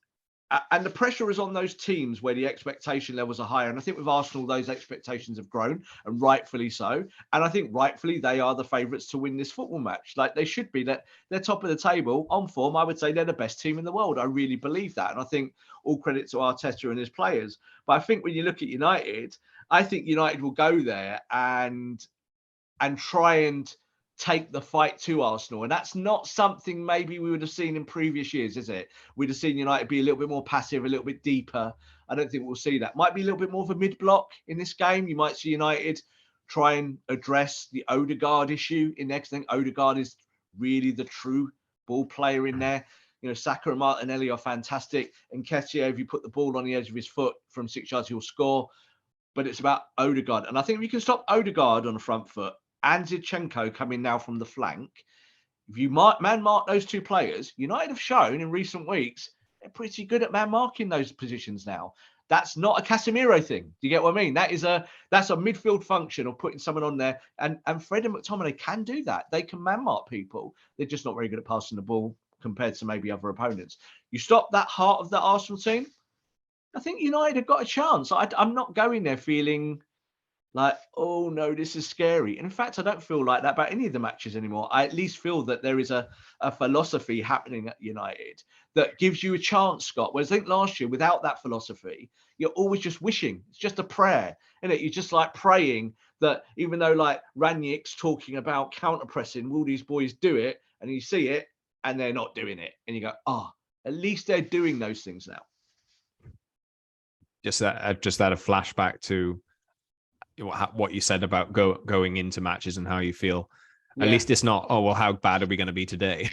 the pressure is on those teams where the expectation levels are higher. And I think with Arsenal, those expectations have grown, and rightfully so. And I think rightfully they are the favourites to win this football match. Like they should be. They're top of the table on form. I would say they're the best team in the world. I really believe that. And I think all credit to Arteta and his players. But I think when you look at United, I think United will go there and try and take the fight to Arsenal. And that's not something maybe we would have seen in previous years, is it? We'd have seen United be a little bit more passive, a little bit deeper. I don't think we'll see that. Might be a little bit more of a mid-block in this game. You might see United try and address the Odegaard issue in there, because I think Odegaard is really the true ball player in there. Saka and Martinelli are fantastic. And Nketiah, if you put the ball on the edge of his foot from 6 yards, he'll score. But it's about Odegaard. And I think if you can stop Odegaard on the front foot, and Zinchenko coming now from the flank, if you man-mark those two players, United have shown in recent weeks they're pretty good at man-marking those positions now. That's not a Casemiro thing. Do you get what I mean? That's a midfield function of putting someone on there. And Fred and McTominay can do that. They can man-mark people. They're just not very good at passing the ball compared to maybe other opponents. You stop that heart of the Arsenal team, I think United have got a chance. I'm not going there feeling like, oh no, this is scary. And in fact, I don't feel like that about any of the matches anymore. I at least feel that there is a philosophy happening at United that gives you a chance, Scott. Whereas I think last year, without that philosophy, you're always just wishing. It's just a prayer, isn't it? You're just like praying that even though like Ranić's talking about counter-pressing, will these boys do it? And you see it and they're not doing it. And you go, at least they're doing those things now. Just that a flashback to what you said about going into matches and how you feel. At least it's not, how bad are we going to be today?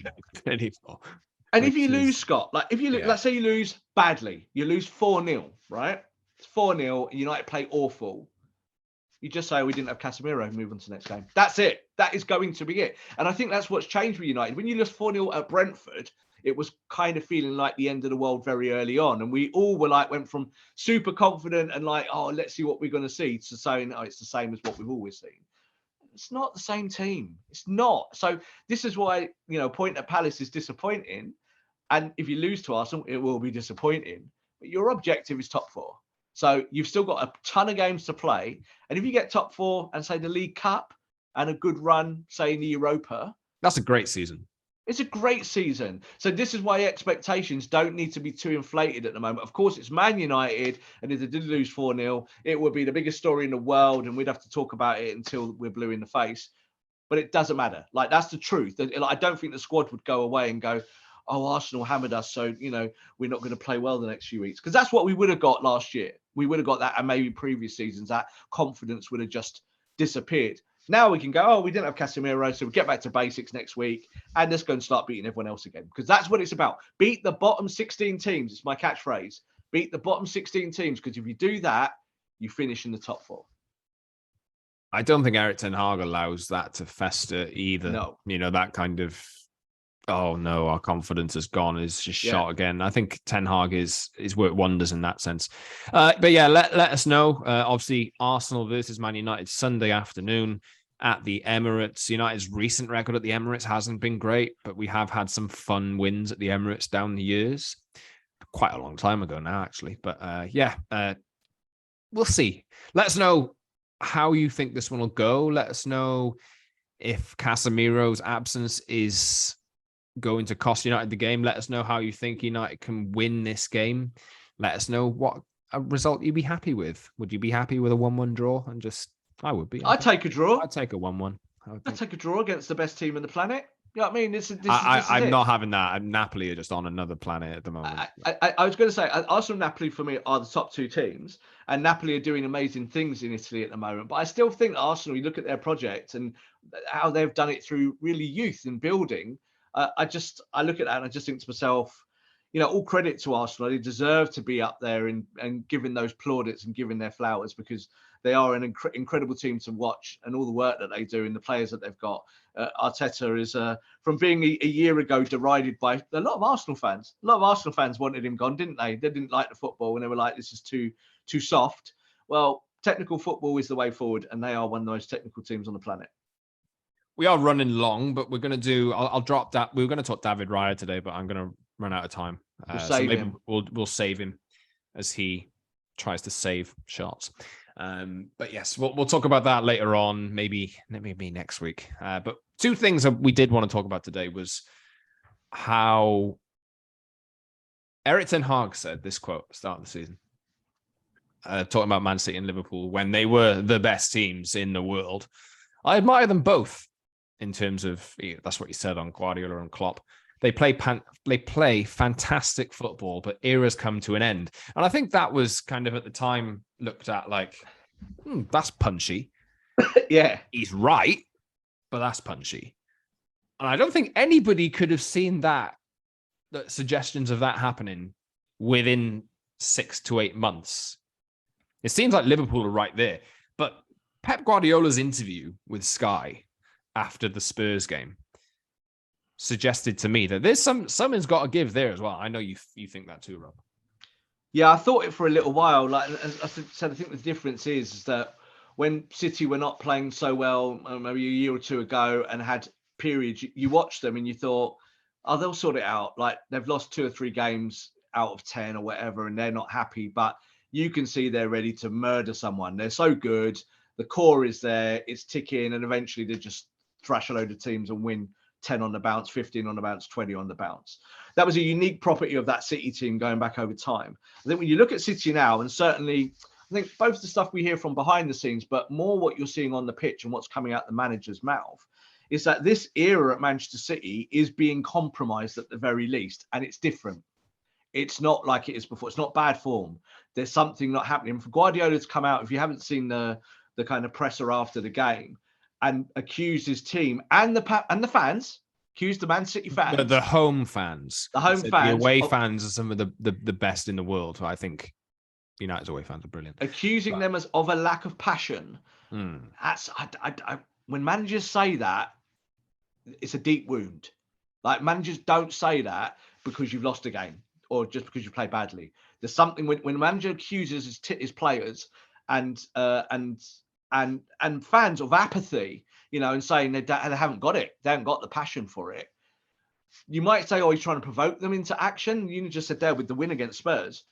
Anymore. And if you lose, Scott, like if you let's say you lose badly, you lose 4-0, right? It's 4-0, United play awful. You just say, we didn't have Casemiro, and move on to the next game. That's it. That is going to be it. And I think that's what's changed with United. When you lost 4-0 at Brentford, it was kind of feeling like the end of the world very early on. And we all were like, went from super confident and like, let's see what we're going to see, to saying, it's the same as what we've always seen. It's not the same team. It's not. So this is why, point at Palace is disappointing. And if you lose to Arsenal, it will be disappointing. But your objective is top 4. So you've still got a ton of games to play. And if you get top 4 and say the League Cup and a good run, say in the Europa. That's a great season. It's a great season. So this is why expectations don't need to be too inflated at the moment. Of course, it's Man United. And if they did lose 4-0, it would be the biggest story in the world. And we'd have to talk about it until we're blue in the face. But it doesn't matter. Like, that's the truth. I don't think the squad would go away and go, Arsenal hammered us, so, we're not going to play well the next few weeks. Because that's what we would have got last year. We would have got that, and maybe previous seasons, that confidence would have just disappeared. Now we can go, we didn't have Casemiro, so we'll get back to basics next week, and let's go and start beating everyone else again. Because that's what it's about. Beat the bottom 16 teams. It's my catchphrase. Beat the bottom 16 teams, because if you do that, you finish in the top 4. I don't think Erik ten Hag allows that to fester either. No. That kind of, oh no, our confidence has gone, is just shot again. I think Ten Hag is worked wonders in that sense. But yeah, let us know. Obviously, Arsenal versus Man United Sunday afternoon at the Emirates. United's recent record at the Emirates hasn't been great, but we have had some fun wins at the Emirates down the years. Quite a long time ago now, actually. But we'll see. Let us know how you think this one will go. Let us know if Casemiro's absence is going to cost United the game. Let us know how you think United can win this game. Let us know what a result you'd be happy with. Would you be happy with a 1-1 draw? And I would be. I'd take a draw. I'd take a 1-1. I'd take a draw against the best team on the planet. You know what I mean? I'm not having that. Napoli are just on another planet at the moment. I was going to say, Arsenal and Napoli for me are the top two teams, and Napoli are doing amazing things in Italy at the moment. But I still think Arsenal, you look at their project and how they've done it through really youth and building. I look at that and I just think to myself, all credit to Arsenal. They deserve to be up there and giving those plaudits and giving their flowers, because they are an incredible team to watch, and all the work that they do and the players that they've got. Arteta is from being a year ago derided by a lot of Arsenal fans. A lot of Arsenal fans wanted him gone, didn't they? They didn't like the football and they were like, this is too soft. Well, technical football is the way forward, and they are one of the most technical teams on the planet. We are running long, but we're going to do. I'll drop that. We were going to talk David Raya today, but I'm going to run out of time. We'll save him as he tries to save shots. But yes, we'll talk about that later on, maybe next week. But two things that we did want to talk about today was how Erik ten Hag said this quote at the start of the season, talking about Man City and Liverpool when they were the best teams in the world. I admire them both in terms of, that's what he said on Guardiola and Klopp. They play fantastic football, but eras come to an end. And I think that was kind of at the time looked at like, that's punchy. Yeah. He's right, but that's punchy. And I don't think anybody could have seen that suggestions of that happening within 6 to 8 months. It seems like Liverpool are right there. But Pep Guardiola's interview with Sky after the Spurs game suggested to me that there's something's got to give there as well. I know you think that too, Rob. Yeah, I thought it for a little while. Like as I said, I think the difference is that when City were not playing so well, maybe a year or two ago, and had periods, you watched them and you thought, oh, they'll sort it out. Like they've lost 2 or 3 games out of 10 or whatever, and they're not happy, but you can see they're ready to murder someone. They're so good. The core is there. It's ticking, and eventually they just thrash a load of teams and win 10 on the bounce, 15 on the bounce, 20 on the bounce. That was a unique property of that City team going back over time. I think when you look at City now, and certainly I think both the stuff we hear from behind the scenes, but more what you're seeing on the pitch and what's coming out the manager's mouth, is that this era at Manchester City is being compromised at the very least, and it's different. It's not like it is before. It's not bad form. There's something not happening. For Guardiola to come out, if you haven't seen the kind of presser after the game, and accuse his team and the fans, accuse the Man City fans, the home fans, the away fans are some of the best in the world. I think United's away fans are brilliant. Accusing them of a lack of passion. That's when managers say that, it's a deep wound. Like managers don't say that because you've lost a game or just because you play badly. There's something when a manager accuses his players and fans of apathy, and saying they haven't got it. They haven't got the passion for it. You might say, oh, he's trying to provoke them into action. You just said there with the win against Spurs.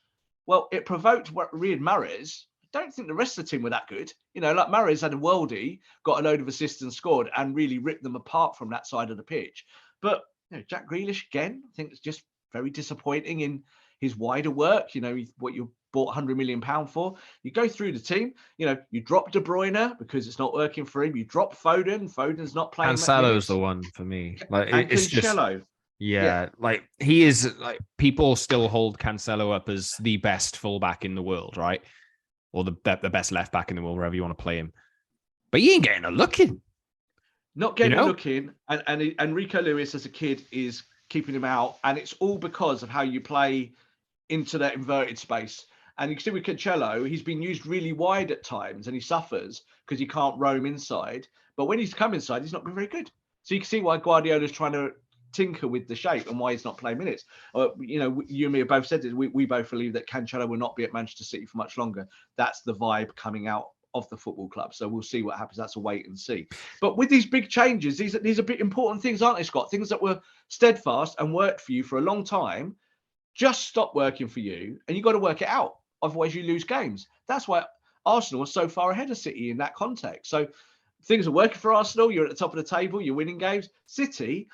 Well, it provoked Riyad Mahrez. I don't think the rest of the team were that good. Like Mahrez had a worldie, got a load of assists and scored and really ripped them apart from that side of the pitch. But Jack Grealish, again, I think it's just very disappointing in his wider work. What you bought £100 million for. You go through the team, you drop De Bruyne because it's not working for him. You drop Foden. Foden's not playing. Cancelo's the one for me. Like and it's Cancelo. Just, yeah, like he is like people still hold Cancelo up as the best fullback in the world, right? Or the best left back in the world, wherever you want to play him. But he ain't getting a look in. Not getting a look in. And Rico Lewis as a kid is keeping him out. And it's all because of how you play into that inverted space. And you can see with Cancelo, he's been used really wide at times and he suffers because he can't roam inside. But when he's come inside, he's not been very good. So you can see why Guardiola's trying to tinker with the shape and why he's not playing minutes. You and me have both said this. We both believe that Cancelo will not be at Manchester City for much longer. That's the vibe coming out of the football club. So we'll see what happens. That's a wait and see. But with these big changes, these are big important things, aren't they, Scott? Things that were steadfast and worked for you for a long time just stop working for you, and you've got to work it out. Otherwise, you lose games. That's why Arsenal was so far ahead of City in that context. So things are working for Arsenal. You're at the top of the table. You're winning games. City,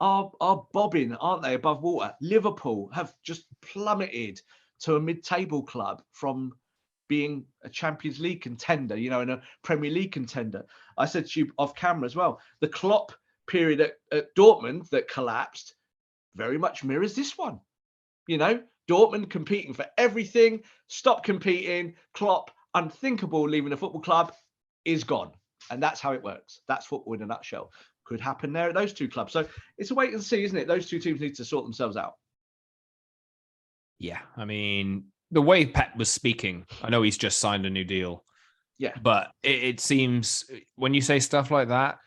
are bobbing, aren't they, above water? Liverpool have just plummeted to a mid-table club from being a Champions League contender, and a Premier League contender. I said to you off camera as well, the Klopp period at Dortmund that collapsed very much mirrors this one. Dortmund competing for everything, stop competing, Klopp, unthinkable, leaving the football club, is gone. And that's how it works. That's football in a nutshell. Could happen there at those two clubs. So it's a wait and see, isn't it? Those two teams need to sort themselves out. Yeah, I mean, the way Pep was speaking, I know he's just signed a new deal. Yeah. But it seems when you say stuff like that,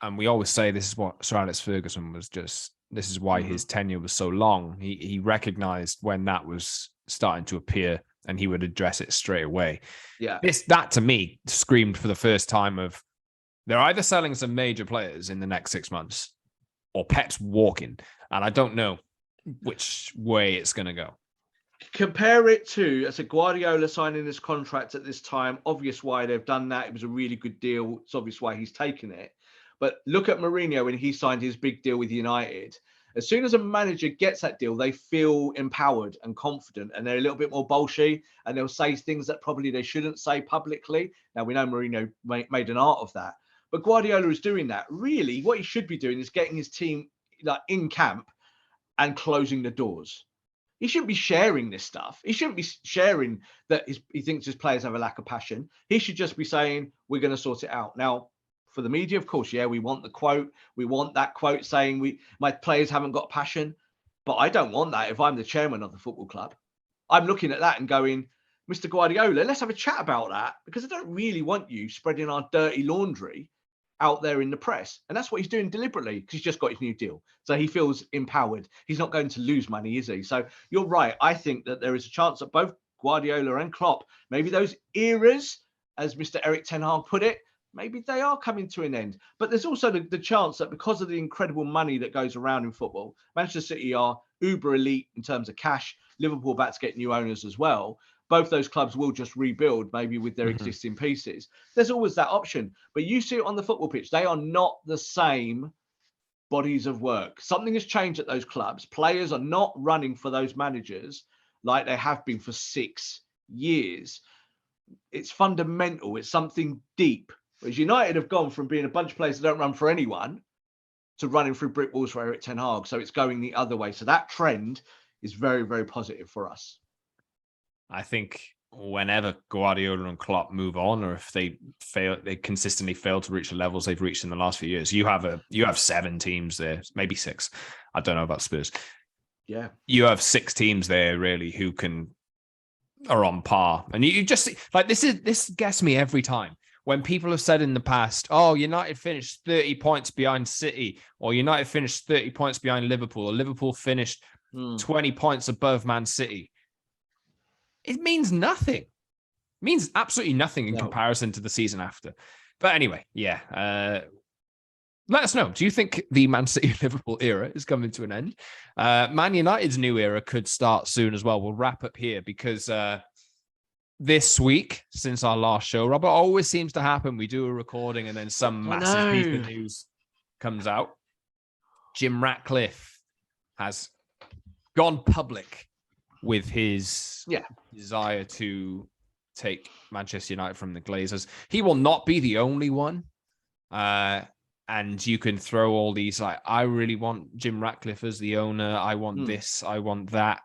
and we always say this is what Sir Alex Ferguson was just, this is why his tenure was so long. He recognized when that was starting to appear and he would address it straight away. Yeah. That to me screamed for the first time of they're either selling some major players in the next 6 months or Pep's walking. And I don't know which way it's going to go. Compare it to, as a Guardiola signing this contract at this time, obvious why they've done that. It was a really good deal. It's obvious why he's taken it. But look at Mourinho when he signed his big deal with United. As soon as a manager gets that deal, they feel empowered and confident, and they're a little bit more bolshy, and they'll say things that probably they shouldn't say publicly. Now, we know Mourinho made an art of that. But Guardiola is doing that. Really, what he should be doing is getting his team in camp and closing the doors. He shouldn't be sharing this stuff. He shouldn't be sharing that he thinks his players have a lack of passion. He should just be saying, we're going to sort it out. Now, for the media, of course, yeah, we want the quote. We want that quote saying my players haven't got passion. But I don't want that if I'm the chairman of the football club. I'm looking at that and going, Mr. Guardiola, let's have a chat about that, because I don't really want you spreading our dirty laundry out there in the press. And that's what he's doing deliberately, because he's just got his new deal. So he feels empowered. He's not going to lose money, is he? So you're right. I think that there is a chance that both Guardiola and Klopp, maybe those eras, as Mr. Erik ten Hag put it, maybe they are coming to an end. But there's also the chance that because of the incredible money that goes around in football, Manchester City are uber elite in terms of cash. Liverpool about to get new owners as well. Both those clubs will just rebuild maybe with their existing pieces. There's always that option. But you see it on the football pitch. They are not the same bodies of work. Something has changed at those clubs. Players are not running for those managers like they have been for 6 years. It's fundamental. It's something deep. Whereas United have gone from being a bunch of players that don't run for anyone to running through brick walls for Erik ten Hag. So it's going the other way. So that trend is very, very positive for us. I think whenever Guardiola and Klopp move on, or if they consistently fail to reach the levels they've reached in the last few years, you have 7 teams there, maybe 6. I don't know about Spurs. Yeah. You have 6 teams there really who are on par. And you just see, like, this gets me every time. When people have said in the past, oh, United finished 30 points behind City, or United finished 30 points behind Liverpool, or Liverpool finished 20 points above Man City. It means nothing. It means absolutely nothing in comparison to the season after. But anyway, yeah. Let us know. Do you think the Man City-Liverpool era is coming to an end? Man United's new era could start soon as well. We'll wrap up here because this week, since our last show, Robert, always seems to happen. We do a recording and then some massive piece of news comes out. Jim Ratcliffe has gone public with his desire to take Manchester United from the Glazers. He will not be the only one. And you can throw all these, like, I really want Jim Ratcliffe as the owner. I want this. I want that.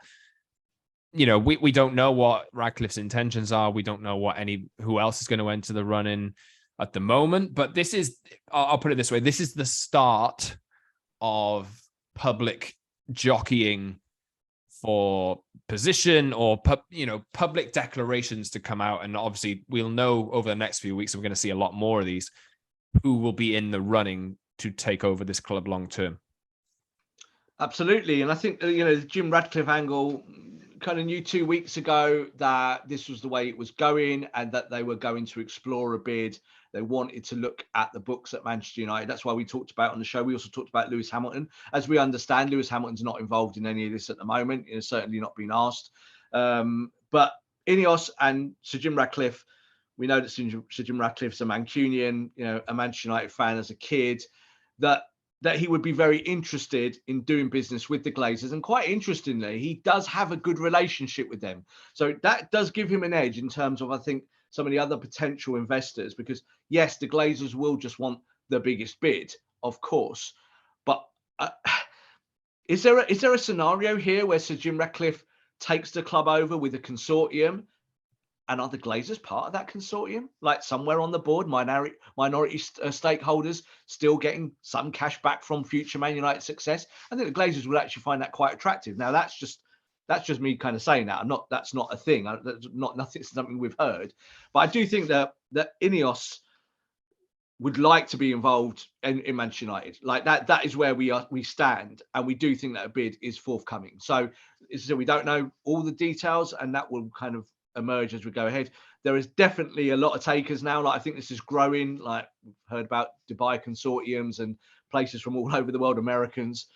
You know, we don't know what Ratcliffe's intentions are. We don't know who else is going to enter the run-in at the moment. But this is, I'll put it this way, this is the start of public jockeying for position or public declarations to come out. And obviously we'll know over the next few weeks, we're going to see a lot more of these, who will be in the running to take over this club long term. Absolutely. And I think, the Jim Ratcliffe angle, kind of knew 2 weeks ago that this was the way it was going and that they were going to explore a bid. They wanted to look at the books at Manchester United. That's why we talked about on the show. We also talked about Lewis Hamilton. As we understand, Lewis Hamilton's not involved in any of this at the moment. It's certainly not been asked. But Ineos and Sir Jim Ratcliffe, we know that Sir Jim Ratcliffe's a Mancunian, a Manchester United fan as a kid, that that he would be very interested in doing business with the Glazers. And quite interestingly, he does have a good relationship with them. So that does give him an edge in terms of, I think, some of the other potential investors, because yes, the Glazers will just want the biggest bid, of course. But is there a scenario here where Sir Jim Ratcliffe takes the club over with a consortium? And are the Glazers part of that consortium? Like somewhere on the board, minority stakeholders still getting some cash back from future Man United success? I think the Glazers would actually find that quite attractive. Now, that's just me kind of saying that. That's not a thing. It's something we've heard. But I do think that Ineos would like to be involved in Manchester United. Like that is where we stand, and we do think that a bid is forthcoming. So we don't know all the details, and that will kind of emerge as we go ahead. There is definitely a lot of takers now. Like I think this is growing. Like we've heard about Dubai consortiums and places from all over the world, Americans.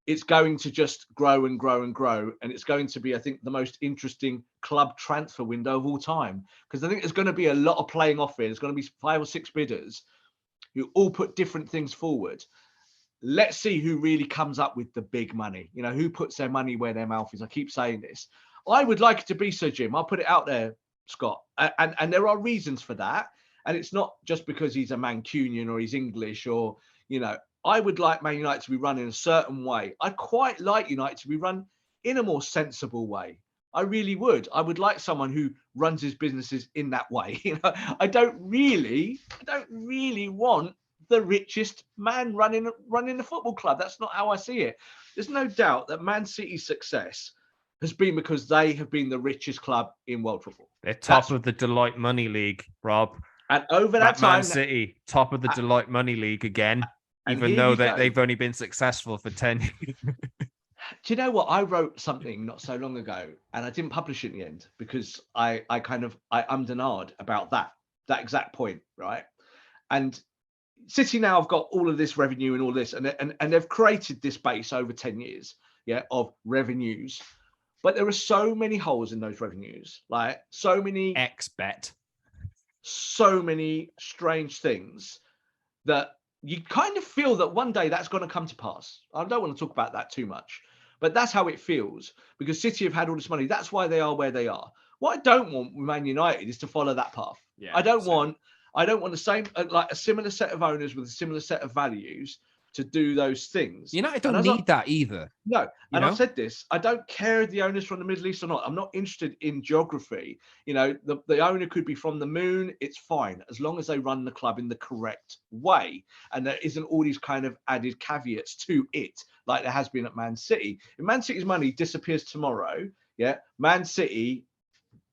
It's going to just grow and grow and grow. And it's going to be, I think, the most interesting club transfer window of all time. Because I think there's going to be a lot of playing off here. There's going to be 5 or 6 bidders who all put different things forward. Let's see who really comes up with the big money. You know, who puts their money where their mouth is. I keep saying this. I would like it to be Sir Jim. I'll put it out there, Scott. And there are reasons for that. And it's not just because he's a Mancunian or he's English or, you know, I would like Man United to be run in a certain way. I'd quite like United to be run in a more sensible way. I really would. I would like someone who runs his businesses in that way. You know, I don't really want the richest man running the football club. That's not how I see it. There's no doubt that Man City's success has been because they have been the richest club in world football. They're top of the Deloitte Money League, Rob. And over that time, Man City, top of the Deloitte Money League again, even though they've only been successful for 10 years. Do you know what? I wrote something not so long ago, and I didn't publish it in the end because I ummed and ahed about that exact point, right? And City now have got all of this revenue and all this, and they've created this base over 10 years, of revenues. But there are so many holes in those revenues, like so many so many strange things that you kind of feel that one day that's going to come to pass. I don't want to talk about that too much, but that's how it feels because City have had all this money. That's why they are where they are. What I don't want with Man United is to follow that path. Yeah, I don't want the same, like a similar set of owners with a similar set of values to do those things. United don't need that either. No. And I've said this, I don't care if the owner's from the Middle East or not. I'm not interested in geography. You know, the owner could be from the moon. It's fine. As long as they run the club in the correct way. And there isn't all these kind of added caveats to it, like there has been at Man City. If Man City's money disappears tomorrow, Man City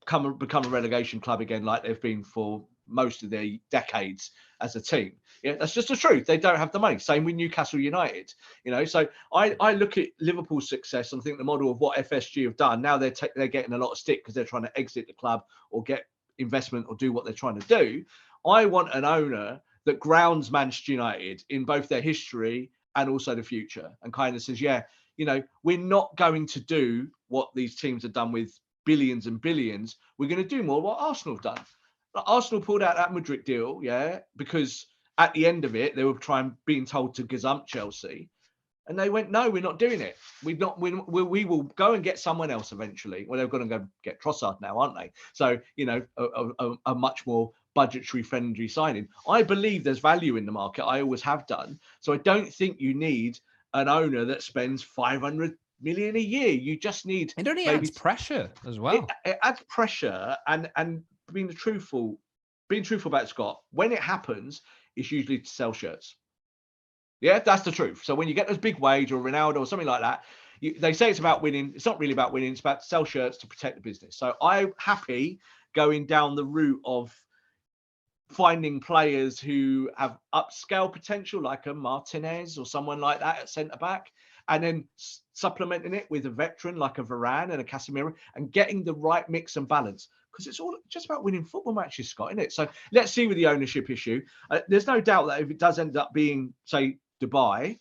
become a relegation club again, like they've been for most of their decades as a team. Yeah, that's just the truth. They don't have the money. Same with Newcastle United. You know, so I look at Liverpool's success and think the model of what FSG have done. Now they're getting a lot of stick because they're trying to exit the club or get investment or do what they're trying to do. I want an owner that grounds Manchester United in both their history and also the future, and kind of says, we're not going to do what these teams have done with billions and billions. We're going to do more what Arsenal have done. Arsenal pulled out that Madrid deal, because at the end of it, they were being told to gazump Chelsea. And they went, no, we're not doing it. We will go and get someone else eventually. Well, they're going to go get Trossard now, aren't they? So, a much more budgetary friendly signing. I believe there's value in the market. I always have done. So I don't think you need an owner that spends 500 million a year. You just need... It only adds pressure as well. It adds pressure and being truthful about it, Scott, when it happens, it's usually to sell shirts. Yeah, that's the truth. So when you get those big wage or Ronaldo or something like that, they say it's about winning. It's not really about winning. It's about to sell shirts to protect the business. So I'm happy going down the route of finding players who have upscale potential, like a Martinez or someone like that at centre-back, and then supplementing it with a veteran like a Varane and a Casemiro and getting the right mix and balance. Because it's all just about winning football matches, Scott, isn't it? So let's see with the ownership issue. There's no doubt that if it does end up being, say, Dubai,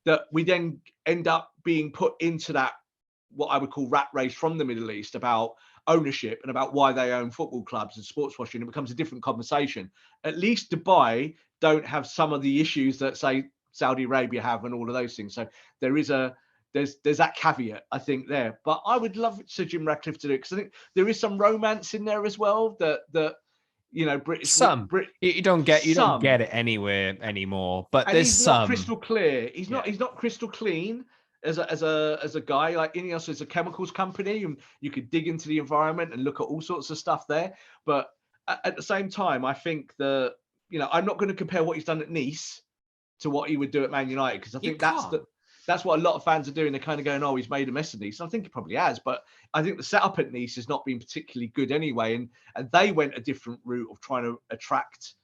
that we then end up being put into that, what I would call rat race from the Middle East about ownership and about why they own football clubs and sports washing. It becomes a different conversation. At least Dubai don't have some of the issues that, say, Saudi Arabia have and all of those things. So there's that caveat, I think, there. But I would love Sir Jim Ratcliffe to do it, because I think there is some romance in there as well that British you don't get it anywhere anymore, but and there's he's some. not crystal clear. He's not crystal clean as a guy. Like Ineos is a chemicals company, and you could dig into the environment and look at all sorts of stuff there. But at the same time, I think I'm not going to compare what he's done at Nice to what he would do at Man United, because I think that's what a lot of fans are doing. They're kind of going, oh, he's made a mess of Nice. I think he probably has, but I think the setup at Nice has not been particularly good anyway. And they went a different route of trying to attract,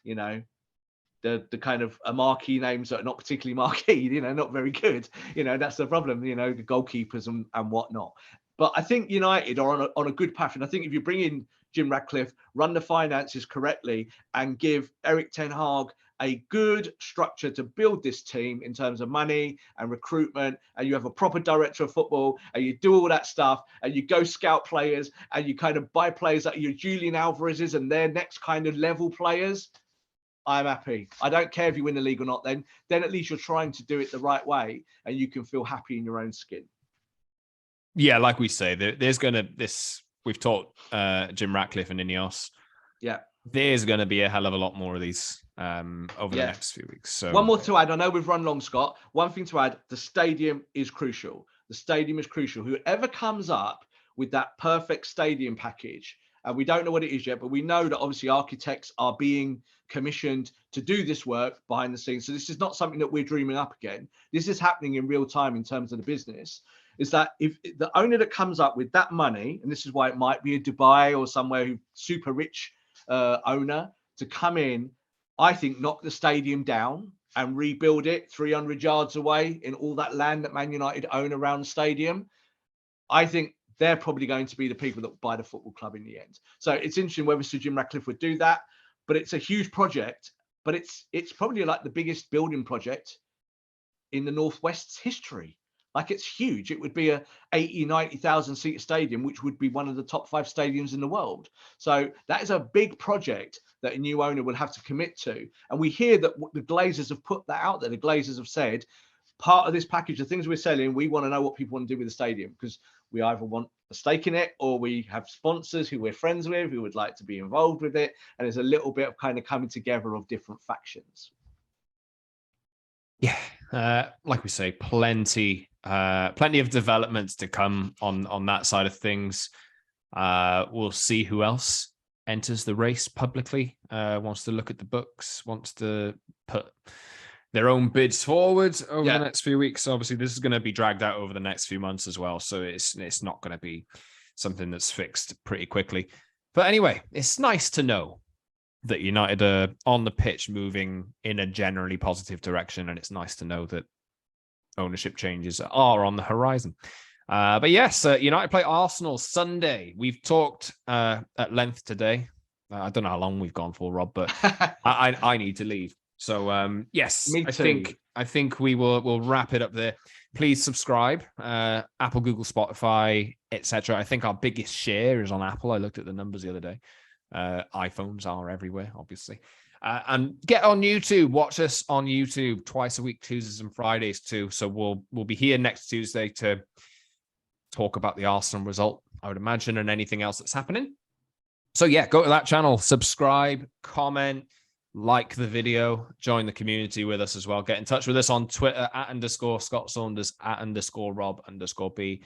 the kind of marquee names that are not particularly marquee, not very good. That's the problem, the goalkeepers and whatnot. But I think United are on a good path. And I think if you bring in Jim Ratcliffe, run the finances correctly, and give Erik ten Hag a good structure to build this team in terms of money and recruitment, and you have a proper director of football, and you do all that stuff, and you go scout players, and you kind of buy players that are your Julian Alvarez's and their next kind of level players, I'm happy. I don't care if you win the league or not. Then at least you're trying to do it the right way, and you can feel happy in your own skin. Yeah, like we say, we've taught Jim Ratcliffe and Ineos. Yeah. There's going to be a hell of a lot more of these over the next few weeks. So one more to add. I know we've run long, Scott. One thing to add: the stadium is crucial. The stadium is crucial. Whoever comes up with that perfect stadium package, and we don't know what it is yet, but we know that obviously architects are being commissioned to do this work behind the scenes. So this is not something that we're dreaming up again. This is happening in real time in terms of the business. Is that if the owner that comes up with that money, and this is why it might be a Dubai or somewhere who super rich owner to come in, I think knock the stadium down and rebuild it 300 yards away in all that land that Man United own around the stadium. I think they're probably going to be the people that buy the football club in the end. So it's interesting whether Sir Jim Ratcliffe would do that, but it's a huge project. But it's probably like the biggest building project in the Northwest's history. Like, it's huge. It would be a 80, 90,000 seat stadium, which would be one of the top 5 stadiums in the world. So that is a big project that a new owner will have to commit to. And we hear that the Glazers have put that out there. The Glazers have said, part of this package, the things we're selling, we want to know what people want to do with the stadium, because we either want a stake in it, or we have sponsors who we're friends with who would like to be involved with it. And there's a little bit of kind of coming together of different factions. Yeah, like we say, plenty of developments to come on that side of things. We'll see who else enters the race publicly, wants to look at the books, wants to put their own bids forward over the next few weeks. Obviously, this is going to be dragged out over the next few months as well, so it's not going to be something that's fixed pretty quickly. But anyway, it's nice to know that United are on the pitch moving in a generally positive direction, and it's nice to know that ownership changes are on the horizon. But yes, United play Arsenal Sunday. We've talked at length today. I don't know how long we've gone for, Rob, but I need to leave. So yes, I think we'll wrap it up there. Please subscribe, Apple, Google, Spotify, etc. I think our biggest share is on Apple. I looked at the numbers the other day. iPhones are everywhere, obviously. And get on YouTube. Watch us on YouTube twice a week, Tuesdays and Fridays too. So we'll be here next Tuesday to talk about the Arsenal result, I would imagine, and anything else that's happening. So yeah, go to that channel, subscribe, comment, like the video, join the community with us as well. Get in touch with us on Twitter @_Scott Saunders, @_Rob_B,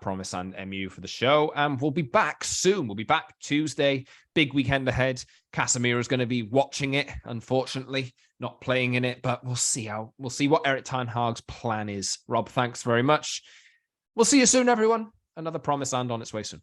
@Promise and MU for the show. And we'll be back soon. We'll be back Tuesday. Big weekend ahead. Casemiro is going to be watching it, unfortunately, not playing in it, but we'll see what Erik ten Hag's plan is. Rob, thanks very much. We'll see you soon, everyone. Another Promise and on its way soon.